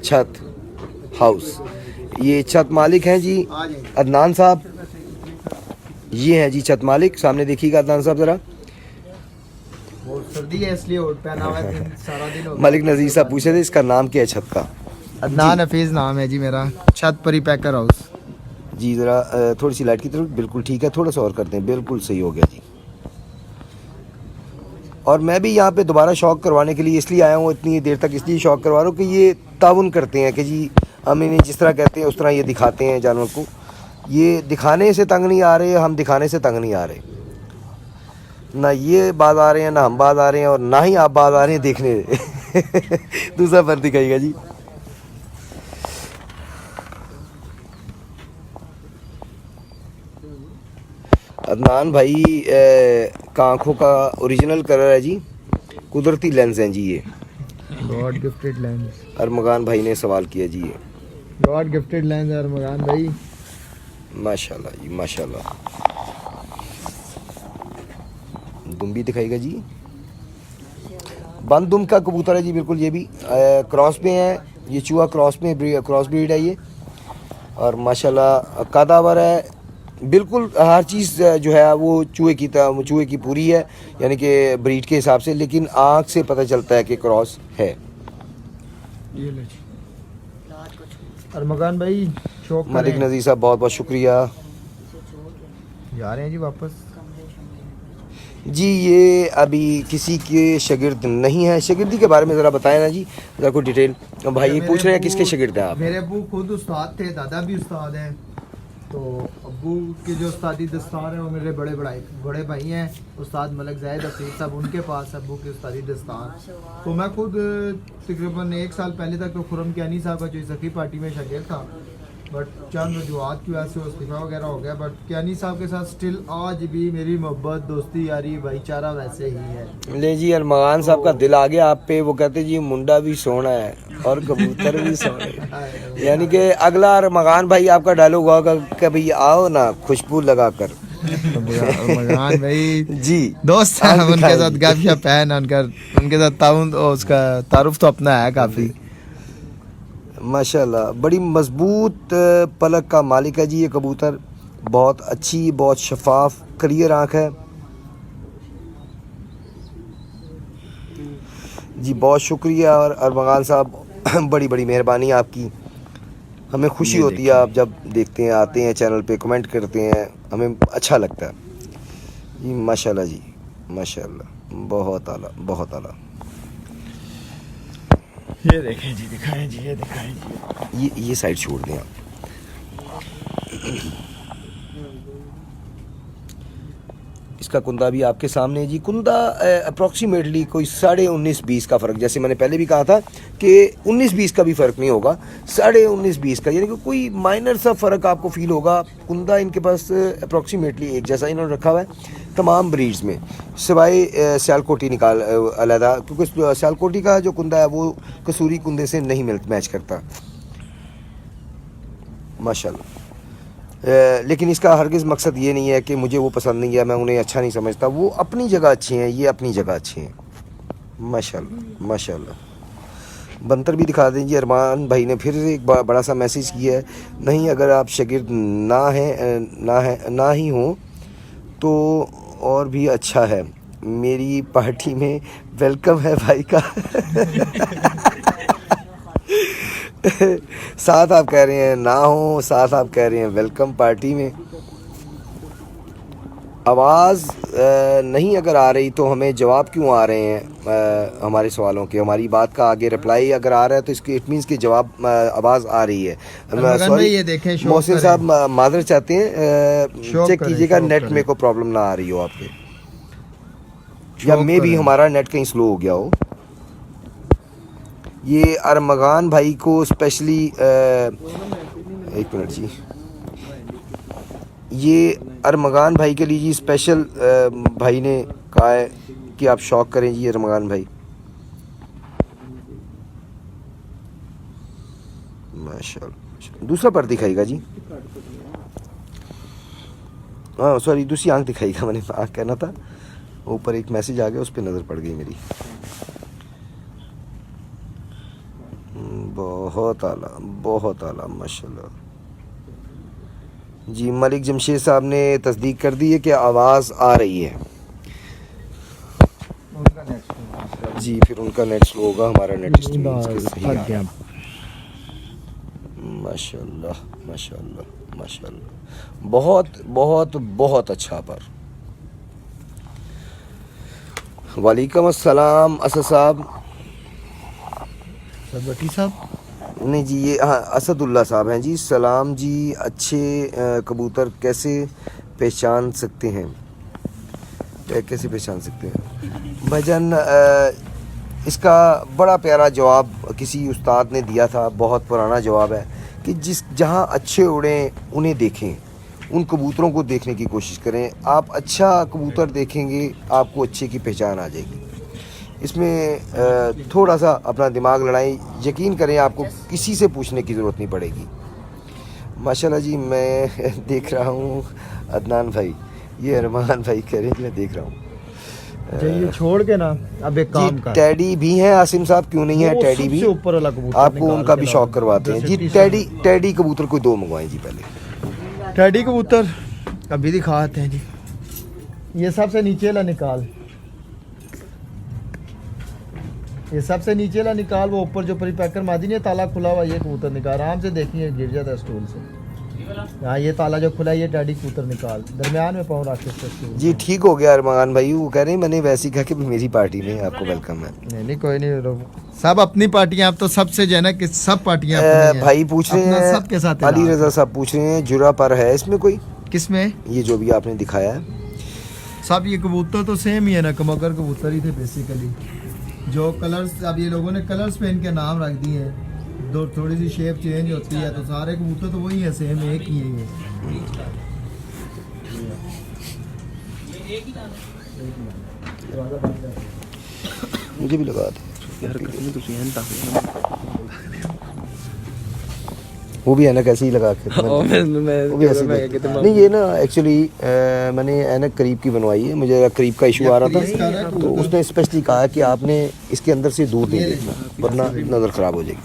छत हाउस। ये छत मालिक हैं जी अदनान साहब, ये है जी छत मालिक, सामने देखिएगा अदनान साहब ज़रा। वो सर्दी है इसलिए ओढ़ पहना हुआ है, सारा दिन होता है। मलिक नज़ीर साहब पूछे थे इसका नाम क्या है छत का। अदनान हफीज़ नाम है जी मेरा, छत परी पैकर हाउस। जी ज़रा थोड़ी सी लाइट की तरफ, बिल्कुल ठीक है, थोड़ा सा और करते हैं, बिल्कुल सही हो गया जी। और मैं भी यहाँ पे दोबारा शौक करवाने के लिए इसलिए आया हूँ, इतनी देर तक इसलिए शौक करवा रहा हूँ कि ये ताउन करते हैं कि जी हम इन्हें जिस तरह कहते हैं उस तरह ये दिखाते हैं जानवर को। ये दिखाने से तंग नहीं आ रहे, हम दिखाने से तंग नहीं आ रहे, ना ये बात आ रहे हैं ना हम बात आ रहे हैं और ना ही आप बात आ रहे हैं देखने। दूसरा पर दिखाइएगा जी। अदनान भाई का आँखों का ओरिजिनल कलर है जी, कुदरती लेंस हैं जी ये। गॉड गिफ्टेड लेंस, अरमगान भाई ने सवाल किया जी, ये गॉड गिफ्टेड लेंस अरमगान भाई, माशाल्लाह जी माशाल्लाह। दुम भी दिखाएगा जी, बंद दुम का कबूतर है जी बिल्कुल, ये भी क्रॉस में है, ये चूहा क्रॉस में क्रॉस ब्रीड है ये, और माशाल्लाह कादावर है बिल्कुल। हर चीज़ जो है वो चूहे की पूरी है, यानी कि ब्रीड के हिसाब से, लेकिन आँख से पता चलता है कि क्रॉस है। ये ले अरमगान भाई शौक मलिक नज़ीर साहब बहुत बहुत शुक्रिया। जा रहे हैं जी वापस जी। ये अभी किसी के शागिर्द नहीं है, शागिर्दी के बारे में ज़रा बताएं ना जी, ज़रा कोई डिटेल। भाई ये पूछ रहे हैं किसके शागिर्द हैं आप। मेरे अब्बू खुद उस्ताद थे, दादा भी उस्ताद हैं, तो अब्बू के जो उस्तादी दस्तार है वो मेरे बड़े भाई हैं उस्ताद मलिक ज़ाहिद हफीज़ साहब, उनके पास अब्बू की उस्तादी दस्तार। तो मैं खुद तकरीबन 1 साल पहले तक तो खुरम कियानी साहब का जो सखी पार्टी में शागिर्द था, बट चंद वजूहत की वजह से वो इस्तीफ़ा वगैरह हो गया, बट कियानी साहब के साथ स्टिल आज भी मेरी मोहब्बत, दोस्ती, यारी, भाईचारा वैसे ही है। ले जी अरमान साहब का दिल आ गया आप पे, वो कहते जी मुंडा भी सोना है और कबूतर भी सोना है। यानी कि अगला अरमान भाई आपका डायलॉग होगा कि भाई आओ ना खुशबू लगा कर। अरमान भाई जी दोस्त हैं, उनके साथ काफी पहन उनके साथ ताउन, उसका तारुफ तो अपना है काफ़ी माशाल्लाह। बड़ी मजबूत पलक का मालिक है जी ये कबूतर, बहुत अच्छी, बहुत शफाफ क्लियर आँख है जी। बहुत शुक्रिया और अरमगान साहब बड़ी बड़ी मेहरबानी आपकी, हमें खुशी होती है आप जब देखते हैं, आते हैं चैनल पे, कमेंट करते हैं, हमें अच्छा लगता है जी। माशाल्लाह जी माशाल्लाह, बहुत आला बहुत आला। ये देखें जी, दिखाएं जी, ये दिखाएं जी, ये साइड छोड़ दें आप। इसका कुंदा भी आपके सामने है जी। कुंदा अप्रॉक्सीमेटली कोई 19.5-20 का फ़र्क, जैसे मैंने पहले भी कहा था कि 19-20 का भी फ़र्क नहीं होगा, 19.5-20 का, यानी कि कोई माइनर सा फ़र्क आपको फील होगा। कुंदा इनके पास अप्रॉक्सीमेटली एक जैसा इन्होंने रखा हुआ है तमाम ब्रीड्स में, सिवाय सियालकोटी निकाल अलहदा, क्योंकि सियालकोटी का जो कुंदा है वो कसूरी कुंदे से नहीं मैच करता माशाल्लाह। लेकिन इसका हरगिज़ मकसद ये नहीं है कि मुझे वो पसंद नहीं है, मैं उन्हें अच्छा नहीं समझता। वो अपनी जगह अच्छे हैं, ये अपनी जगह अच्छे हैं माशाल्लाह माशाल्लाह। बंतर भी दिखा दीजिए। अरमान भाई ने फिर एक बड़ा सा मैसेज किया है, नहीं अगर आप शागिर्द ना ही हो तो और भी अच्छा है, मेरी पार्टी में वेलकम है भाई का। साथ आप कह रहे हैं ना हो, साथ आप कह रहे हैं वेलकम पार्टी में। आवाज़ नहीं अगर आ रही तो हमें जवाब क्यों आ रहे हैं हमारे सवालों के? हमारी बात का आगे रिप्लाई अगर आ रहा है तो इसकी इट मीन्स कि जवाब आवाज़ आ रही है। सॉरी, ये देखें मोहसिन साहब माजरत चाहते हैं, चेक कीजिएगा नेट में को प्रॉब्लम ना आ रही हो आपके, या मे भी हमारा नेट कहीं स्लो हो गया हो। ये अरमगान भाई को स्पेशली एक मिनट जी, ये अरमगान भाई के लिए जी स्पेशल भाई ने कहा है कि आप शौक करें जी अरमगान भाई। माशाल्लाह। दूसरा पर दिखाएगा जी, हाँ सॉरी दूसरी आंख दिखाएगा, मैंने आंख कहना था, ऊपर एक मैसेज आ गया उस पर नज़र पड़ गई मेरी। बहुत आला माशाल्लाह जी। मलिक जमशेद साहब ने तस्दीक कर दी है कि आवाज़ आ रही है जी। फिर उनका नेट स्लो होगा, हमारा नेट सही। माशाल्लाह माशाल्लाह माशाल्लाह, बहुत बहुत बहुत अच्छा। पर वालेकुम अस्सलाम असद साहब। सरबटी साहब नहीं जी, ये हाँ असदुल्ला साहब हैं जी। सलाम जी, अच्छे कबूतर कैसे पहचान सकते हैं? कैसे पहचान सकते हैं भाईजान? इसका बड़ा प्यारा जवाब किसी उस्ताद ने दिया था, बहुत पुराना जवाब है कि जहाँ अच्छे उड़ें उन्हें देखें, उन कबूतरों को देखने की कोशिश करें। आप अच्छा कबूतर देखेंगे आपको अच्छे की पहचान आ जाएगी। इसमें थोड़ा सा अपना दिमाग लड़ाएं, यकीन करें आपको किसी से पूछने की ज़रूरत नहीं पड़ेगी। माशाल्लाह जी, मैं देख रहा हूँ अदनान भाई, ये अरमान भाई कह रहे हैं, मैं देख रहा हूँ। ये छोड़ के ना अब एक काम कर, टैडी भी हैं आसिम साहब, क्यों नहीं है? टैडी भी ऊपर वाला कबूतर आपको उनका भी शौक करवाते हैं जी। टैडी कबूतर कोई 2 मंगवाएं जी पहले। टैडी कबूतर अभी दिखाते हैं जी। ये सबसे नीचे वाला निकाल, ये सबसे नीचे वाला निकाल, वो ऊपर जो परिपैकर मादी ने ताला खुला हुआ, ये कबूतर निकाल, आराम से देखिए गिर जाता है स्टूल से। हाँ ये ताला जो खुला है, ये टैडी कबूतर निकाल, दरमियान में पाँव रख के जी। ठीक हो गया अरमान भाई, वो कह रहे हैं मैंने वैसे ही कहा कि मेरी पार्टी में आपको वेलकम है। नहीं कोई नहीं, सब अपनी पार्टियां, आप तो सबसे जो है ना कि सब पार्टियां भाई पूछ रहे हैं, सबके साथ अली रजा साहब पूछ रहे हैं जुरा पर है इसमें कोई? किसमें? ये जो भी आपने दिखाया है सब, ये कबूतर तो सेम ही है ना, मगर कबूतर ही थे बेसिकली। जो कलर्स अब ये लोगों ने कलर्स पे इनके नाम रख दिए हैं, दो थोड़ी सी शेप चेंज होती है, तो सारे कबूतर तो वही है, सेम एक ही है ये। मुझे भी लगा दे, वो भी ऐनक ऐसे ही लगा के वो भी ऐसे नहीं। ये ना एक्चुअली मैंने ऐनक करीब की बनवाई है, मुझे करीब का इशू आ रहा था, तो उसने स्पेशली कहा कि आपने इसके अंदर से दूर नहीं देखना वरना नज़र ख़राब हो जाएगी।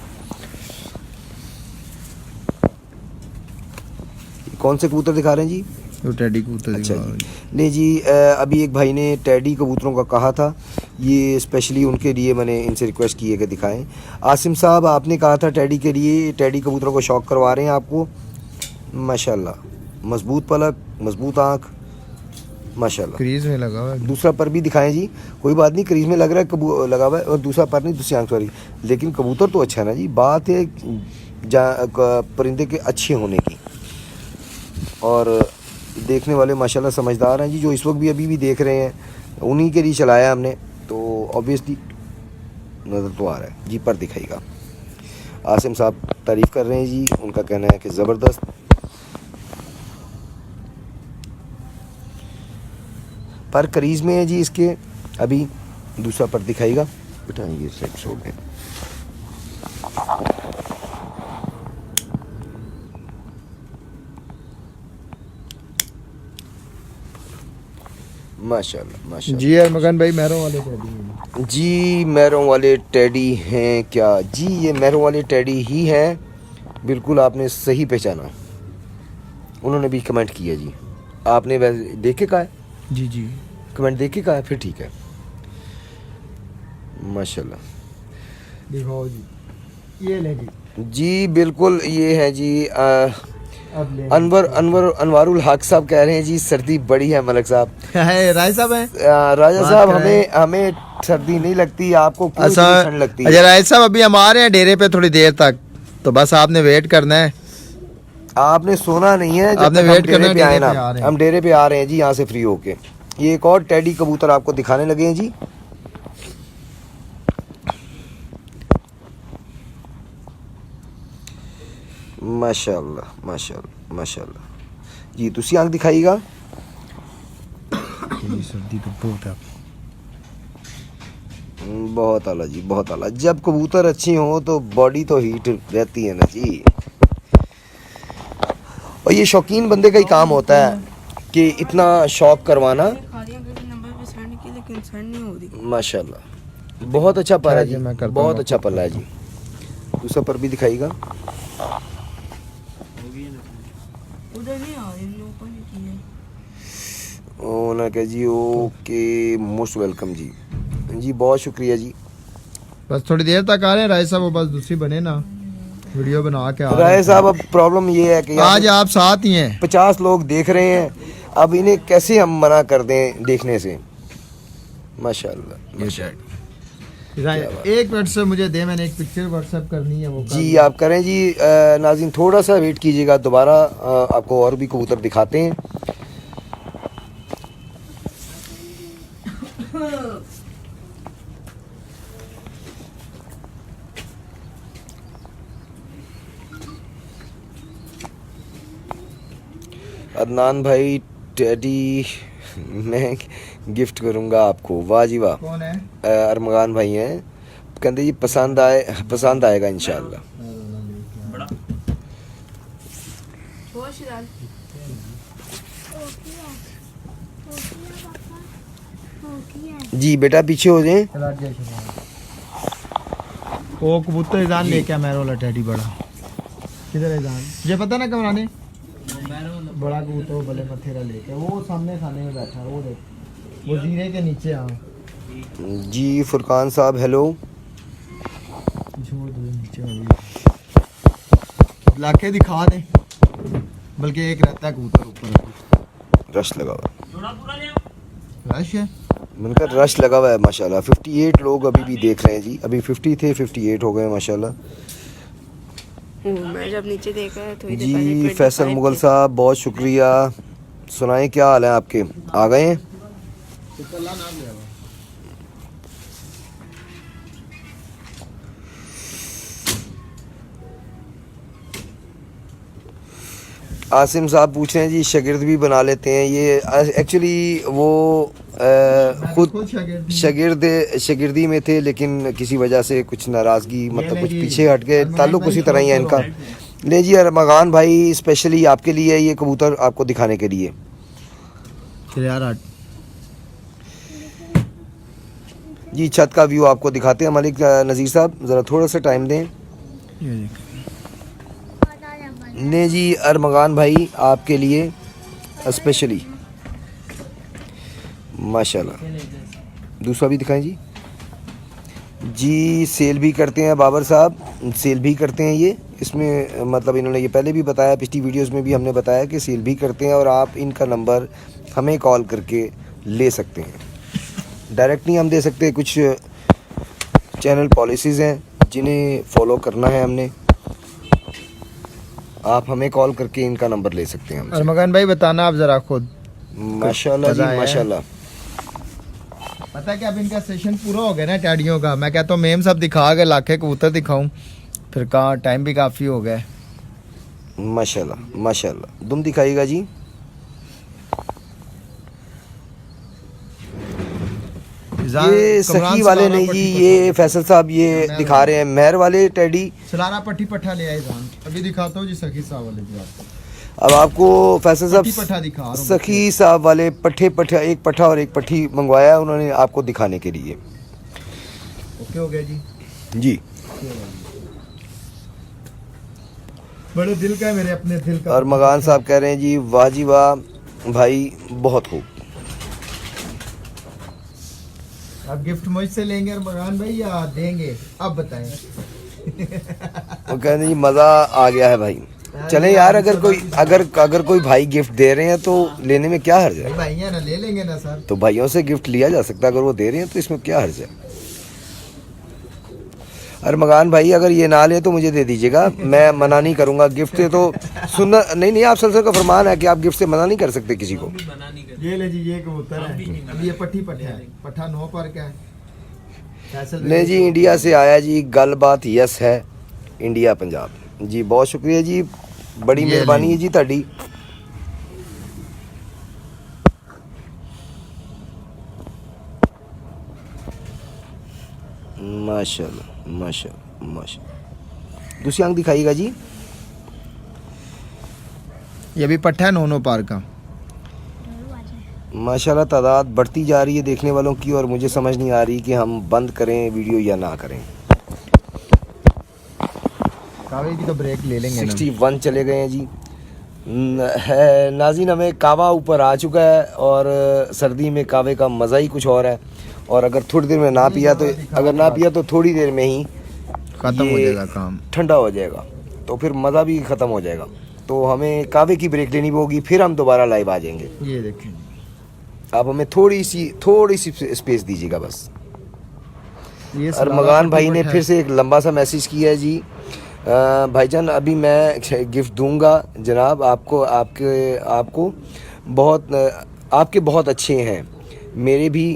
कौन से कबूतर दिखा रहे हैं जी? तो टैडी कबूतर। अच्छा जी, नहीं जी, अभी एक भाई ने टैडी कबूतरों का कहा था, ये स्पेशली उनके लिए मैंने इनसे रिक्वेस्ट की है कि दिखाएं। आसिम साहब आपने कहा था टैडी के लिए, टैडी कबूतरों को शौक करवा रहे हैं आपको। माशाल्लाह, मजबूत पलक, मजबूत आँख, माशाल्लाह। क्रीज में लगा हुआ है। दूसरा पर भी दिखाएं जी। कोई बात नहीं, क्रीज में लग रहा है, लगा हुआ है, और दूसरा पर नहीं, दूसरी आँख सॉरी, लेकिन कबूतर तो अच्छा है ना जी। बात है परिंदे के अच्छे होने की, और देखने वाले माशाल्लाह समझदार हैं जी, जो इस वक्त भी अभी भी देख रहे हैं, उन्हीं के लिए चलाया हमने, तो ऑब्वियसली नज़र तो आ रहा है जी। पर दिखाएगा, आसिम साहब तारीफ़ कर रहे हैं जी, उनका कहना है कि ज़बरदस्त। पर करीज में है जी इसके, अभी दूसरा पर दिखाएगा। बेटा ये सेट हो गए, माशाल्लाह माशाल्लाह जी अरमगान भाई मैरों वाले टेडी जी। मैरों वाले टेडी हैं क्या जी? ये मैरों वाले टेडी ही हैं, बिल्कुल आपने सही पहचाना। उन्होंने भी कमेंट किया जी, आपने वैसे देख के कहा है जी जी, कमेंट देख के कहा है, फिर ठीक है माशाल्लाह। दिखाओ जी, ये ले जी जी बिल्कुल ये है जी। अब ले अनवारुल हक साहब कह रहे हैं जी सर्दी बड़ी है मलक साहब। है राय साहब हैं राजा बात साहब, करें। हमें सर्दी नहीं लगती, आपको क्यों अच्छा इतनी ठंड लगती अच्छा है? राय साहब अभी हम आ रहे हैं डेरे पे थोड़ी देर तक, तो बस आपने वेट करना है। आपने सोना नहीं है, जब आपने तक वेट हम डेरे करना है, पे आए डेरे ना, पे आ रहे हैं। हम डेरे पे आ रहे हैं जी यहाँ से फ्री होके। ये एक और टेडी कबूतर आपको दिखाने लगे हैं जी। माशाल्लाह माशाल्लाह माशाल्लाह जी। तुसी आंख दिखाइएगा। सर्दी तो बहुत है, बहुत आला जी, बहुत आला। जब कबूतर अच्छी हो तो बॉडी तो हीट रहती है ना जी। और ये शौकीन बंदे का ही काम होता है कि इतना शौक करवाना। माशाल्लाह बहुत अच्छा पर है जी, मैं करता बहुत हूँ। अच्छा पल्ला है जी। दूसरा पर भी दिखाइएगा। ओके जी, ओके, मोस्ट वेलकम जी। जी बहुत शुक्रिया जी। बस थोड़ी देर तक आ रहे हैं राय साहब, वो बस दूसरी बने ना, वीडियो बना के आ रहे राय हैं। साहब अब प्रॉब्लम ये है कि आज आप साथ ही हैं। 50 लोग देख रहे हैं, अब इन्हें कैसे हम मना कर दें देखने से? माशाल्लाह माशाल्लाह एक मिनट से मुझे दे, मैंने एक पिक्चर व्हाट्सएप करनी है वो कर जी। आप करें जी। नाज़रीन थोड़ा सा वेट कीजिएगा, दोबारा आपको और भी कबूतर दिखाते हैं। अदनान भाई टेडी मैं गिफ्ट करूंगा आपको। वाह जी वाह। कौन है? अरमगान भाई हैं, कहते जी पसंद आएगा इंशाल्लाह। जी बेटा पीछे हो जाएं। वो कबूतर ईजान लेके आ, मेरा वाला टेडी बड़ा। किधर है ईजान? मुझे पता ना कमराने बड़ा कबूतर वो बले मथेरा लेके, वो सामने खाने में बैठा है, वो देख, वो जीरे के नीचे। हाँ जी फुरकान साहब हेलो। छोड़ दो नीचे, लाके दिखा दे, बल्कि एक रहता है कबूतर ऊपर। रश लगा हुआ है, रश है, मैंने कहा रश लगा हुआ है माशाल्लाह। 58 लोग अभी भी देख रहे हैं जी, अभी 50 थे 58 हो गए माशाल्लाह मैं जब नीचे देखा है तो जी। फैसल मुगल साहब बहुत शुक्रिया। सुनाएं क्या हाल है आपके? आ गए हैं? आसिम साहब पूछ रहे हैं जी शागिर्द भी बना लेते हैं। ये एक्चुअली वो खुद शागिर्दी में थे, लेकिन किसी वजह से कुछ नाराज़गी, मतलब कुछ पीछे हट गए। ताल्लुक उसी तरह ही है इनका। ले जी अरमगान भाई स्पेशली आपके लिए ये कबूतर आपको दिखाने के लिए। जी छत का व्यू आपको दिखाते हैं मलिक नज़ीर साहब, ज़रा थोड़ा सा टाइम दें। ने जी अरमगान भाई आपके लिए स्पेशली माशाल्लाह। दूसरा भी दिखाएं जी। जी सेल भी करते हैं बाबर साहब, सेल भी करते हैं ये। इसमें मतलब इन्होंने ये पहले भी बताया, पिछली वीडियोस में भी हमने बताया कि सेल भी करते हैं, और आप इनका नंबर हमें कॉल करके ले सकते हैं। डायरेक्ट नहीं हम दे सकते, कुछ चैनल पॉलिसीज़ हैं जिन्हें फॉलो करना है हमने। आप हमें कॉल करके इनका नंबर ले सकते हैं हमसे। अरमगान भाई बताना आप ज़रा खुद। माशाल्लाह जी मज़ा आया? माशाल्लाह। पता है कि अब इनका सेशन पूरा हो गया ना टैडियों का। मैं कहता हूँ मेम सब दिखा के लाखे कबूतर दिखाऊं, फिर कहाँ टाइम भी काफ़ी हो गया है। माशाल्लाह माशाल्लाह। दुम दिखाइएगा जी। ये सखी वाले नहीं जी, ये फैसल साहब ये दिखा रहे हैं मेहर वाले टेडी। सलारा पट्टी पट्ठा ले आए जान, अभी दिखाता हूँ जी सखी साहब वाले जी आपको। अब आपको फैसल पट्टी पट्ठा दिखा रहा साहब हूँ। सखी साहब वाले पट्ठे पट्ठा, एक पट्ठा और एक पट्टी मंगवाया है उन्होंने आपको दिखाने के लिए। ओके हो गया जी। जी बड़े दिल का है मेरे, अपने दिल का। और मगान साहब कह रहे हैं जी वाह जी वाह भाई बहुत खूब। आप गिफ्ट मुझसे लेंगे अरमगान भाई या देंगे, आप बताएं। वो कह रहे हैं जी मज़ा आ गया है भाई। चले यार, अगर कोई भाई गिफ्ट दे रहे हैं तो लेने में क्या हर्ज है? भाई हैं ना, ले लेंगे ना सर। तो भाइयों से गिफ्ट लिया जा सकता है, अगर वो दे रहे हैं तो इसमें क्या हर्ज है? अरमगान भाई अगर ये ना ले तो मुझे दे दीजिएगा, मैं मना नहीं करूंगा। गिफ्ट से तो सुनना नहीं, आप सल्सर का फरमान है कि आप गिफ्ट से मना नहीं कर सकते किसी को। ये ले जी, ये कबूतर है। अब ये पट्टी पट्टा है, पट्ठा 9 पर क्या है। नहीं जी इंडिया से आया जी, गल बात यस है, इंडिया पंजाब जी। बहुत शुक्रिया जी, बड़ी मेहरबानी है जी ताड़ी। माशाल्लाह माशाल्लाह माशाल्लाह। दूसरी आंख दिखाइएगा जी। ये भी पट्ठा है 9 पार का। माशाल्लाह तादाद बढ़ती जा रही है देखने वालों की, और मुझे समझ नहीं आ रही कि हम बंद करें वीडियो या ना करें। कावे की तो ब्रेक ले लेंगे ना। 61 चले गए हैं जी। है नाज़रीन, हमें कावा ऊपर आ चुका है और सर्दी में कावे का मज़ा ही कुछ और है। और अगर थोड़ी देर में ना पिया तो थोड़ी देर में ही खत्म हो जाएगा काम, ठंडा हो जाएगा, तो फिर मज़ा भी ख़त्म हो जाएगा। तो हमें कावे की ब्रेक लेनी होगी, फिर हम दोबारा लाइव आ जाएंगे। ये देखें आप हमें थोड़ी सी स्पेस दीजिएगा बस। ये अरमगान भाई ने फिर से एक लंबा सा मैसेज किया है जी। भाईजान अभी मैं गिफ्ट दूंगा जनाब आपको, आपको बहुत आपके बहुत अच्छे हैं, मेरे भी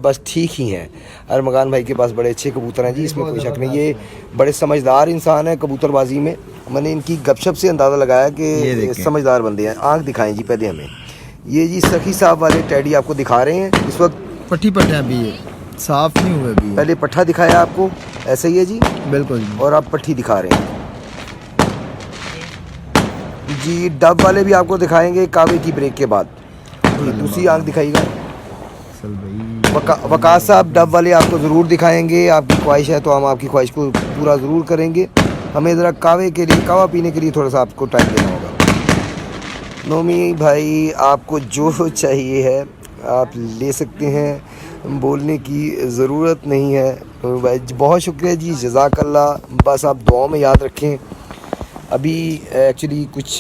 बस ठीक ही हैं। अरमगान भाई के पास बड़े अच्छे कबूतर हैं जी, इसमें कोई शक नहीं। ये बड़े समझदार इंसान है कबूतरबाजी में। मैंने इनकी गपशप से अंदाज़ा लगाया कि समझदार बंदे हैं। आँख दिखाएं जी पहले हमें। ये जी सखी साहब वाले टेडी आपको दिखा रहे हैं इस वक्त। पट्टी पट्टा अभी ये साफ नहीं हुए अभी। पहले पट्ठा दिखाया आपको, ऐसा ही है जी। बिल्कुल जी। और आप पट्टी दिखा रहे हैं जी। डब वाले भी आपको दिखाएंगे कावे की ब्रेक के बाद जी। दूसरी आंख दिखाइएगा। वकास साहब डब वाले आपको ज़रूर दिखाएंगे, आपकी ख्वाहिश है तो हम आपकी ख्वाहिश को पूरा ज़रूर करेंगे। हमें ज़रा कावे के लिए, कावा पीने के लिए थोड़ा सा आपको टाइम देना होगा। नोमी भाई आपको जो चाहिए है आप ले सकते हैं, बोलने की ज़रूरत नहीं है भाई। बहुत शुक्रिया जी, जज़ाकल्लाह। बस आप दुआओं में याद रखें। अभी एक्चुअली कुछ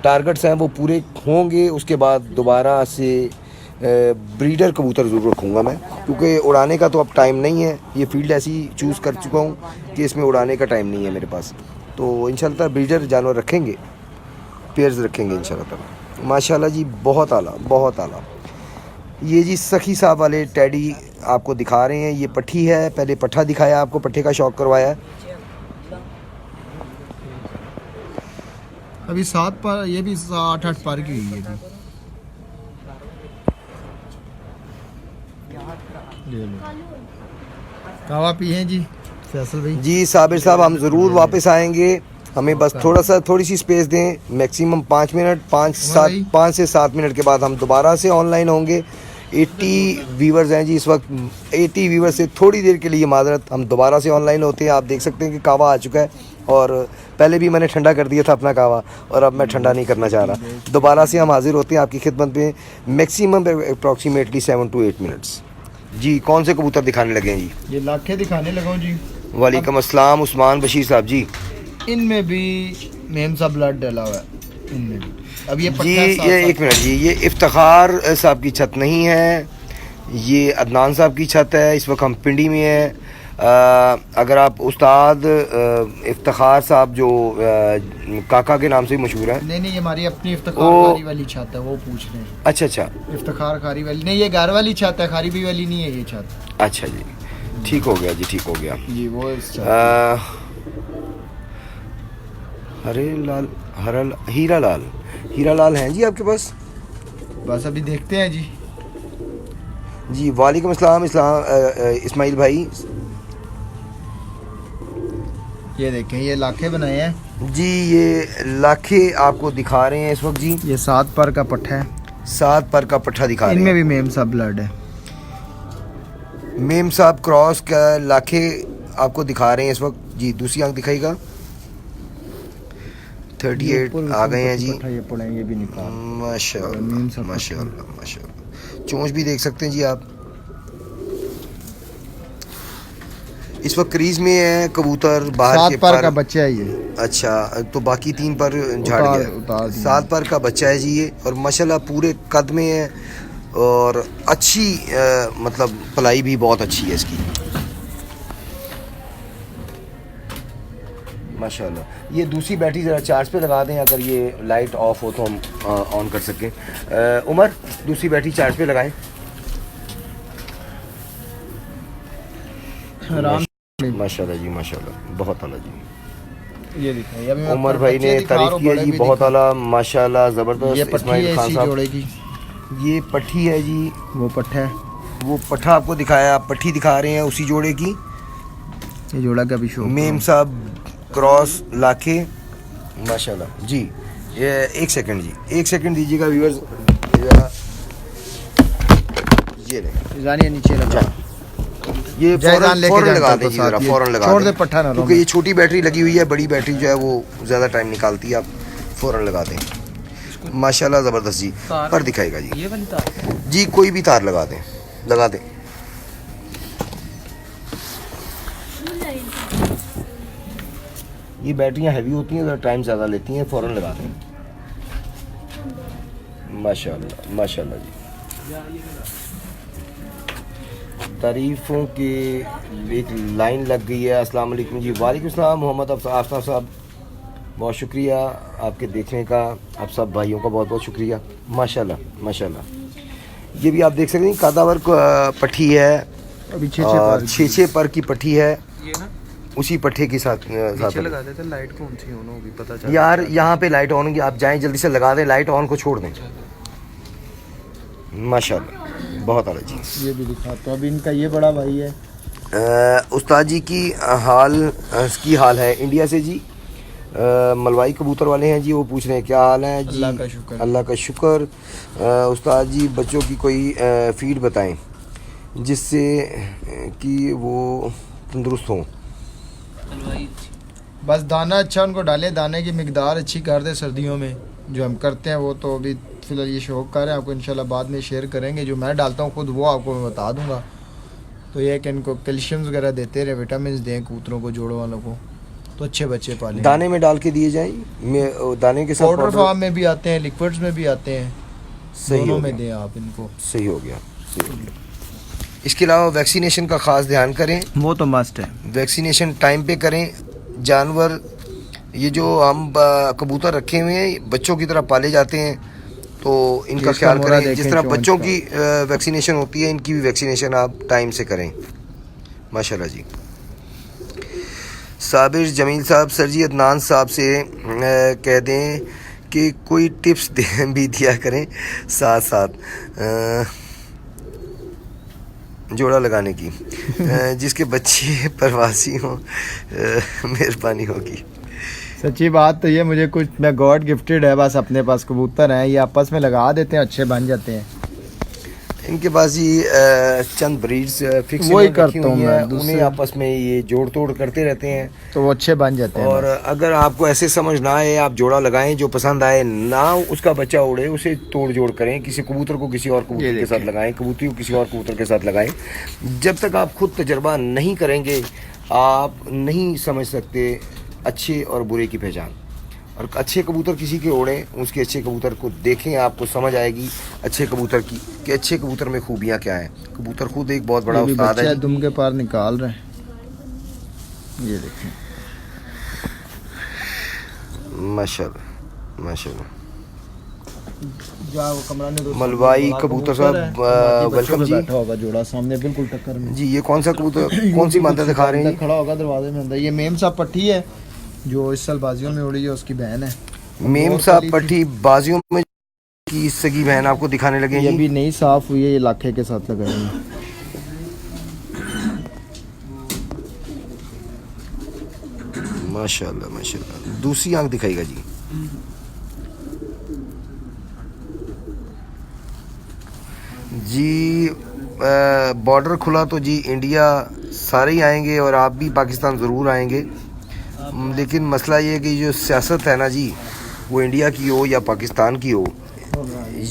टारगेट्स हैं वो पूरे होंगे, उसके बाद दोबारा से ब्रीडर कबूतर ज़रूर रखूँगा मैं, क्योंकि उड़ाने का तो अब टाइम नहीं है। ये फील्ड ऐसी चूज़ कर चुका हूँ कि इसमें उड़ाने का टाइम नहीं है मेरे पास। तो इंशाल्लाह ब्रीडर जानवर रखेंगे, पेयर्स रखेंगे इंशाल्लाह। माशाल्लाह जी बहुत आला बहुत आला। ये जी सखी साहब वाले टेडी आपको दिखा रहे हैं। ये पट्ठी है, पहले पट्ठा दिखाया आपको, पट्ठे का शौक करवाया। अभी 7 पर, ये भी 8 पार की हुई है। कावा पिए जी फैसल भाई जी। साबिर साहब हम ज़रूर वापस आएंगे, हमें बस थोड़ी सी स्पेस दें, मैक्सिमम 5 मिनट, 5 से 7 मिनट के बाद हम दोबारा से ऑनलाइन होंगे। 80 व्यूवर्स हैं जी इस वक्त। 80 व्यूवर्स से थोड़ी देर के लिए माजरत, हम दोबारा से ऑनलाइन होते हैं। आप देख सकते हैं कि कावा आ चुका है, और पहले भी मैंने ठंडा कर दिया था अपना कावा, और अब मैं ठंडा नहीं करना चाह रहा। दोबारा से हम हाजिर होते हैं आपकी खिदमत में, मैक्सिमम अप्रॉक्सीमेटली 7 to 8 मिनट्स जी। कौन से कबूतर दिखाने लगे हैं जी? ये लाखे दिखाने लगा हूँ जी। वालेकुम अस्सलाम उस्मान बशीर साहब जी। इनमें भी मेम सा ब्लड डला हुआ है इनमें भी। अब ये जी ये एक मिनट जी, ये इफ्तिखार साहब की छत नहीं है, ये अदनान साहब की छत है। इस वक्त हम पिंडी में हैं। अगर आप उस्ताद इफ्तिखार साहब जो काका के नाम से भी मशहूर है। नहीं ये हमारी अपनी इफ्तिखार खारी वाली छत है, वो पूछ रहे हैं। अच्छा अच्छा, इफ्तिखार खारी वाली नहीं, ये घर वाली छत है, खारी भी वाली नहीं है ये छत। अच्छा जी, ठीक हो गया जी, ठीक हो गया जी। वो इस हीरा लाल हैं जी आपके पास? बस अभी देखते हैं जी। जी वालेकुम अस्सलाम इस्माइल भाई। ये देखें, ये लाखे बनाए हैं जी, ये लाखे आपको दिखा रहे हैं इस वक्त जी। ये 7 पर का पट्ठा है, 7 पर का पट्ठा दिखा रहे हैं। इनमें भी मेम साहब ब्लड है। मेम साहब क्रॉस का लाखे आपको दिखा रहे हैं इस वक्त जी। दूसरी आंख दिखाएगा। 38 आ गए हैं जी। ये पड़े ये भी निकाल माशाल्लाह माशाल्लाह माशाल्लाह। चोंच भी देख सकते हैं जी आप। इस वक्त क्रीज में है कबूतर, बाहर 7 के पर का बच्चा है ये। अच्छा, तो बाकी 3 पर झाड़ गया। 7 पर का बच्चा है जी ये, और माशाल्लाह पूरे कद में है, और अच्छी मतलब पलाई भी बहुत अच्छी है इसकी माशाल्लाह। ये दूसरी बैटरी ज़रा चार्ज पे लगा दें, अगर ये लाइट ऑफ हो तो हम ऑन कर सकें। उमर, दूसरी बैटरी चार्ज पे लगाएं। माशाल्लाह जी माशाल्लाह, बहुत आला जी। ये दिखाइए, अभी मैं उमर भाई ने तारीफ की है जी, बहुत आला माशाल्लाह, ज़बरदस्त। ये पट्टी खान साहब की, ये पट्टी है जी, वो पट्टा है, वो पट्ठा आपको दिखाया, आप पट्टी दिखा रहे हैं उसी जोड़े की। ये जोड़ा का भी शो। मेम साहब क्रॉस लाखे माशाल्लाह जी। ये 1 सेकंड जी, 1 सेकंड दीजिएगा व्यूअर्स। ये ले नीचे लगा, ये फौरन लगा दें जरा, फौरन लगा छोड़ दे दें पट्ठा ना, क्योंकि ये छोटी बैटरी लगी हुई है, बड़ी बैटरी जो है वो ज़्यादा टाइम निकालती है। आप फौरन लगा दें माशाल्लाह, ज़बरदस्त जी। पर दिखाएगा जी, ये वाली तार जी, कोई भी तार लगा दें, लगा दें। ये बैटरियां हैवी होती हैं, ज़रा टाइम ज़्यादा लेती हैं, फ़ौरन लगा दें। माशाल्लाह माशाल्लाह जी। तारीफ़ों की एक लाइन लग गई है। अस्सलाम वालेकुम जी। वालेकुम सलाम मोहम्मद आफ्ताब साहब, बहुत शुक्रिया आपके देखने का, आप सब भाइयों का बहुत बहुत शुक्रिया माशाल्लाह माशाल्लाह। ये भी आप देख सकते हैं कादावर पट्टी है, अभी 6 पर की पट्टी है, ये ना उसी पट्टे के साथ लगा देते, लाइट कौन सी होना होगी पता चल। यार यहाँ पे लाइट ऑन होगी, आप जाएं जल्दी से लगा दें, लाइट ऑन को छोड़ दें। माशाल्लाह बहुत आला जी। ये भी दिखाता हूं, अभी इनका ये बड़ा भाई है। उस्ताद जी की हाल है इंडिया से जी। मलवाई कबूतर वाले हैं जी, वो पूछ रहे हैं क्या हाल है जी। अल्लाह का शुक्र, अल्लाह का शुक्र। उस्ताद जी बच्चों की कोई फीड बताएं जिससे कि वो तंदुरुस्त हों। बस दाना अच्छा उनको डाले, दाने की मिकदार अच्छी कर दे सर्दियों में, जो हम करते हैं वो तो अभी फ़िलहाल ये शौक कर रहे हैं, आपको इंशाल्लाह बाद में शेयर करेंगे। जो मैं डालता हूँ खुद वो आपको मैं बता दूंगा। तो ये कि इनको कैल्शियम वगैरह देते रहे, विटामिन दें कबूतरों को, जोड़ों वालों को, तो अच्छे बच्चे पालें। दाने में डाल के दिए जाएँ, दाने के साथ पाउडर फॉर्म में भी आते हैं, लिक्विड्स में भी आते हैं, दोनों में दें आप इनको। सही हो गया, सही हो गया। इसके अलावा वैक्सीनेशन का ख़ास ध्यान करें, वो तो मस्ट है, वैक्सीनेशन टाइम पे करें। जानवर ये जो हम कबूतर रखे हुए हैं बच्चों की तरह पाले जाते हैं, तो इनका ख्याल करें। जिस तरह बच्चों की वैक्सीनेशन होती है, इनकी भी वैक्सीनेशन आप टाइम से करें माशाल्लाह जी। साबिर जमील साहब, सर जी अदनान साहब से कह दें कि कोई टिप्स भी दिया करें साथ साथ जोड़ा लगाने की जिसके बच्चे प्रवासी हों, मेहरबानी होगी। सच्ची बात तो ये, मुझे कुछ मैं गॉड गिफ्टेड है, बस अपने पास कबूतर हैं, ये आपस में लगा देते हैं, अच्छे बन जाते हैं। इनके पास ही चंद ब्रीड्स फिक्स वही करता हूँ मैं, उन्हें आपस में ये जोड़ तोड़ करते रहते हैं, तो वो अच्छे बन जाते हैं। और अगर आपको ऐसे समझ ना आए, आप जोड़ा लगाएं, जो पसंद आए ना उसका बच्चा उड़े, उसे तोड़ जोड़ करें। किसी कबूतर को किसी और कबूतर के साथ लगाएं, कबूतरी को किसी और कबूतर के साथ लगाएं। जब तक आप खुद तजर्बा नहीं करेंगे, आप नहीं समझ सकते अच्छे और बुरे की पहचान। और अच्छे कबूतर किसी के ओढ़ें, उसके अच्छे कबूतर को देखें, आपको समझ आएगी अच्छे कबूतर की कि अच्छे कबूतर में खूबियाँ क्या हैं। कबूतर खुद एक बहुत बड़ा उस्ताद है। दुम के पार निकाल रहे हैं, ये देखें माशाल्लाह माशाल्लाह। जा वो कमरा ने मलवाई कबूतर साहब वेलकम जी। बैठा होगा जोड़ा सामने बिल्कुल टक्कर में जी ये कौन सा कबूतर, कौन सी मादा दिखा रहे हैं? खड़ा होगा दरवाजे में अंदर। ये मेम साहब पट्टी है जो इस साल बाजियों में उड़ी है, उसकी बहन है। मेम साहब पट्टी बाजियों में की सगी बहन आपको दिखाने लगे ये जी। अभी नई साफ हुई है, ये लाखे के साथ लगाए हैं। माशाल्लाह माशाल्लाह। दूसरी आंख दिखाएगा जी। जी बॉर्डर खुला तो जी इंडिया सारे ही आएंगे और आप भी पाकिस्तान ज़रूर आएंगे, लेकिन मसला ये है कि जो सियासत है ना जी, वो इंडिया की हो या पाकिस्तान की हो,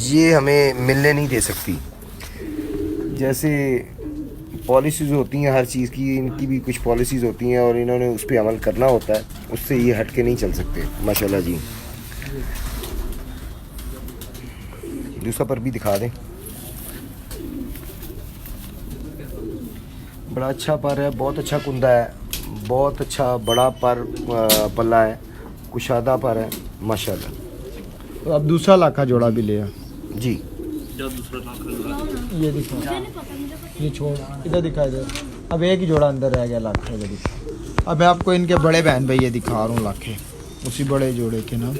ये हमें मिलने नहीं दे सकती। जैसे पॉलिसीज़ होती हैं हर चीज़ की, इनकी भी कुछ पॉलिसीज़ होती हैं और इन्होंने उस पर अमल करना होता है, उससे ये हट के नहीं चल सकते। माशाल्लाह जी। दूसरा पर भी दिखा दें। बड़ा अच्छा पर है, बहुत अच्छा कुंदा है, बहुत अच्छा बड़ा पर पल्ला है, कुशादा पर है माशाल्लाह। तो अब दूसरा लाखा जोड़ा भी लिया जी। ये दिखा, ये छोड़ इधर दिखाई दे। अब एक ही जोड़ा अंदर रह गया लाखे का दिखा। अब मैं आपको इनके बड़े बहन भैया दिखा रहा हूँ लाखे, उसी बड़े जोड़े के नाम।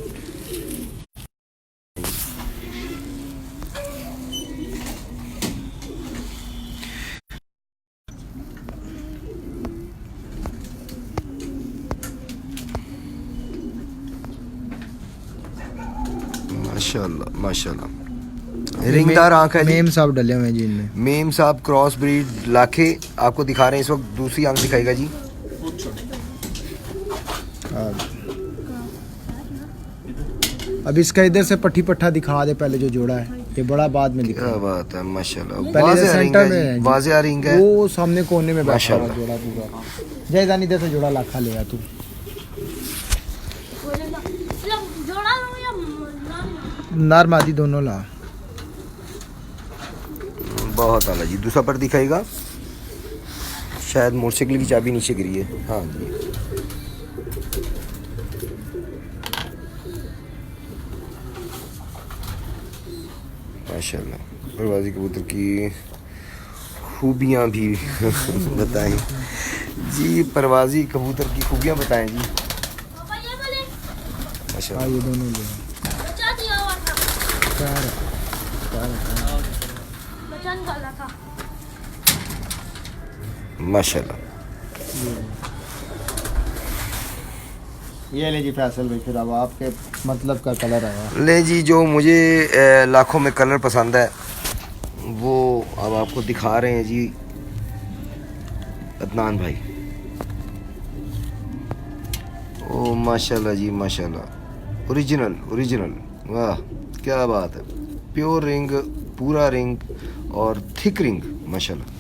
माशाल्लाह माशाल्लाह। रिंगदार आंख है जी। मेम साहब डले हुए हैं जी इनमें। मेम साहब क्रॉस ब्रीड लाखे आपको दिखा रहे हैं इस वक्त। दूसरी आंख दिखाएगा जी। अब इसका इधर से पट्टी पट्टा दिखा दे पहले जो जोड़ा है, ये बड़ा बाद में दिखा। क्या बात है माशाल्लाह। पहले वाज़ेह रिंग सेंटर है में जी, है जी। वाज़ेह रिंग है। वो सामने कोने में बैठा हुआ माशाल्लाह। जोड़ा पूरा। जयदान इधर से जोड़ा लाखा ले आ तू। जोड़ा लो या नार मादी दोनों ला। बहुत आला जी। दूसरा पर दिखाएगा। शायद मोटरसाइकिल की चाबी नीचे गिरी है। हाँ जी। माशाल्लाह। परवाज़ी कबूतर की खूबियाँ भी बताएं जी। परवाज़ी कबूतर की खूबियाँ बताएं जी। पापा ये वाले हाँ माशाल्लाह। ये दोनों ले। बच्चा दिया हुआ था, बच्चा निकाला था। माशाल्लाह। ये ले जी फैसल भाई, फिर अब आपके मतलब का कलर आया। ले जी जो मुझे लाखों में कलर पसंद है वो अब आपको दिखा रहे हैं जी अदनान भाई। ओ माशाल्लाह जी माशाल्लाह। ओरिजिनल ओरिजिनल, वाह क्या बात है। प्योर रिंग, पूरा रिंग और थिक रिंग माशाल्लाह।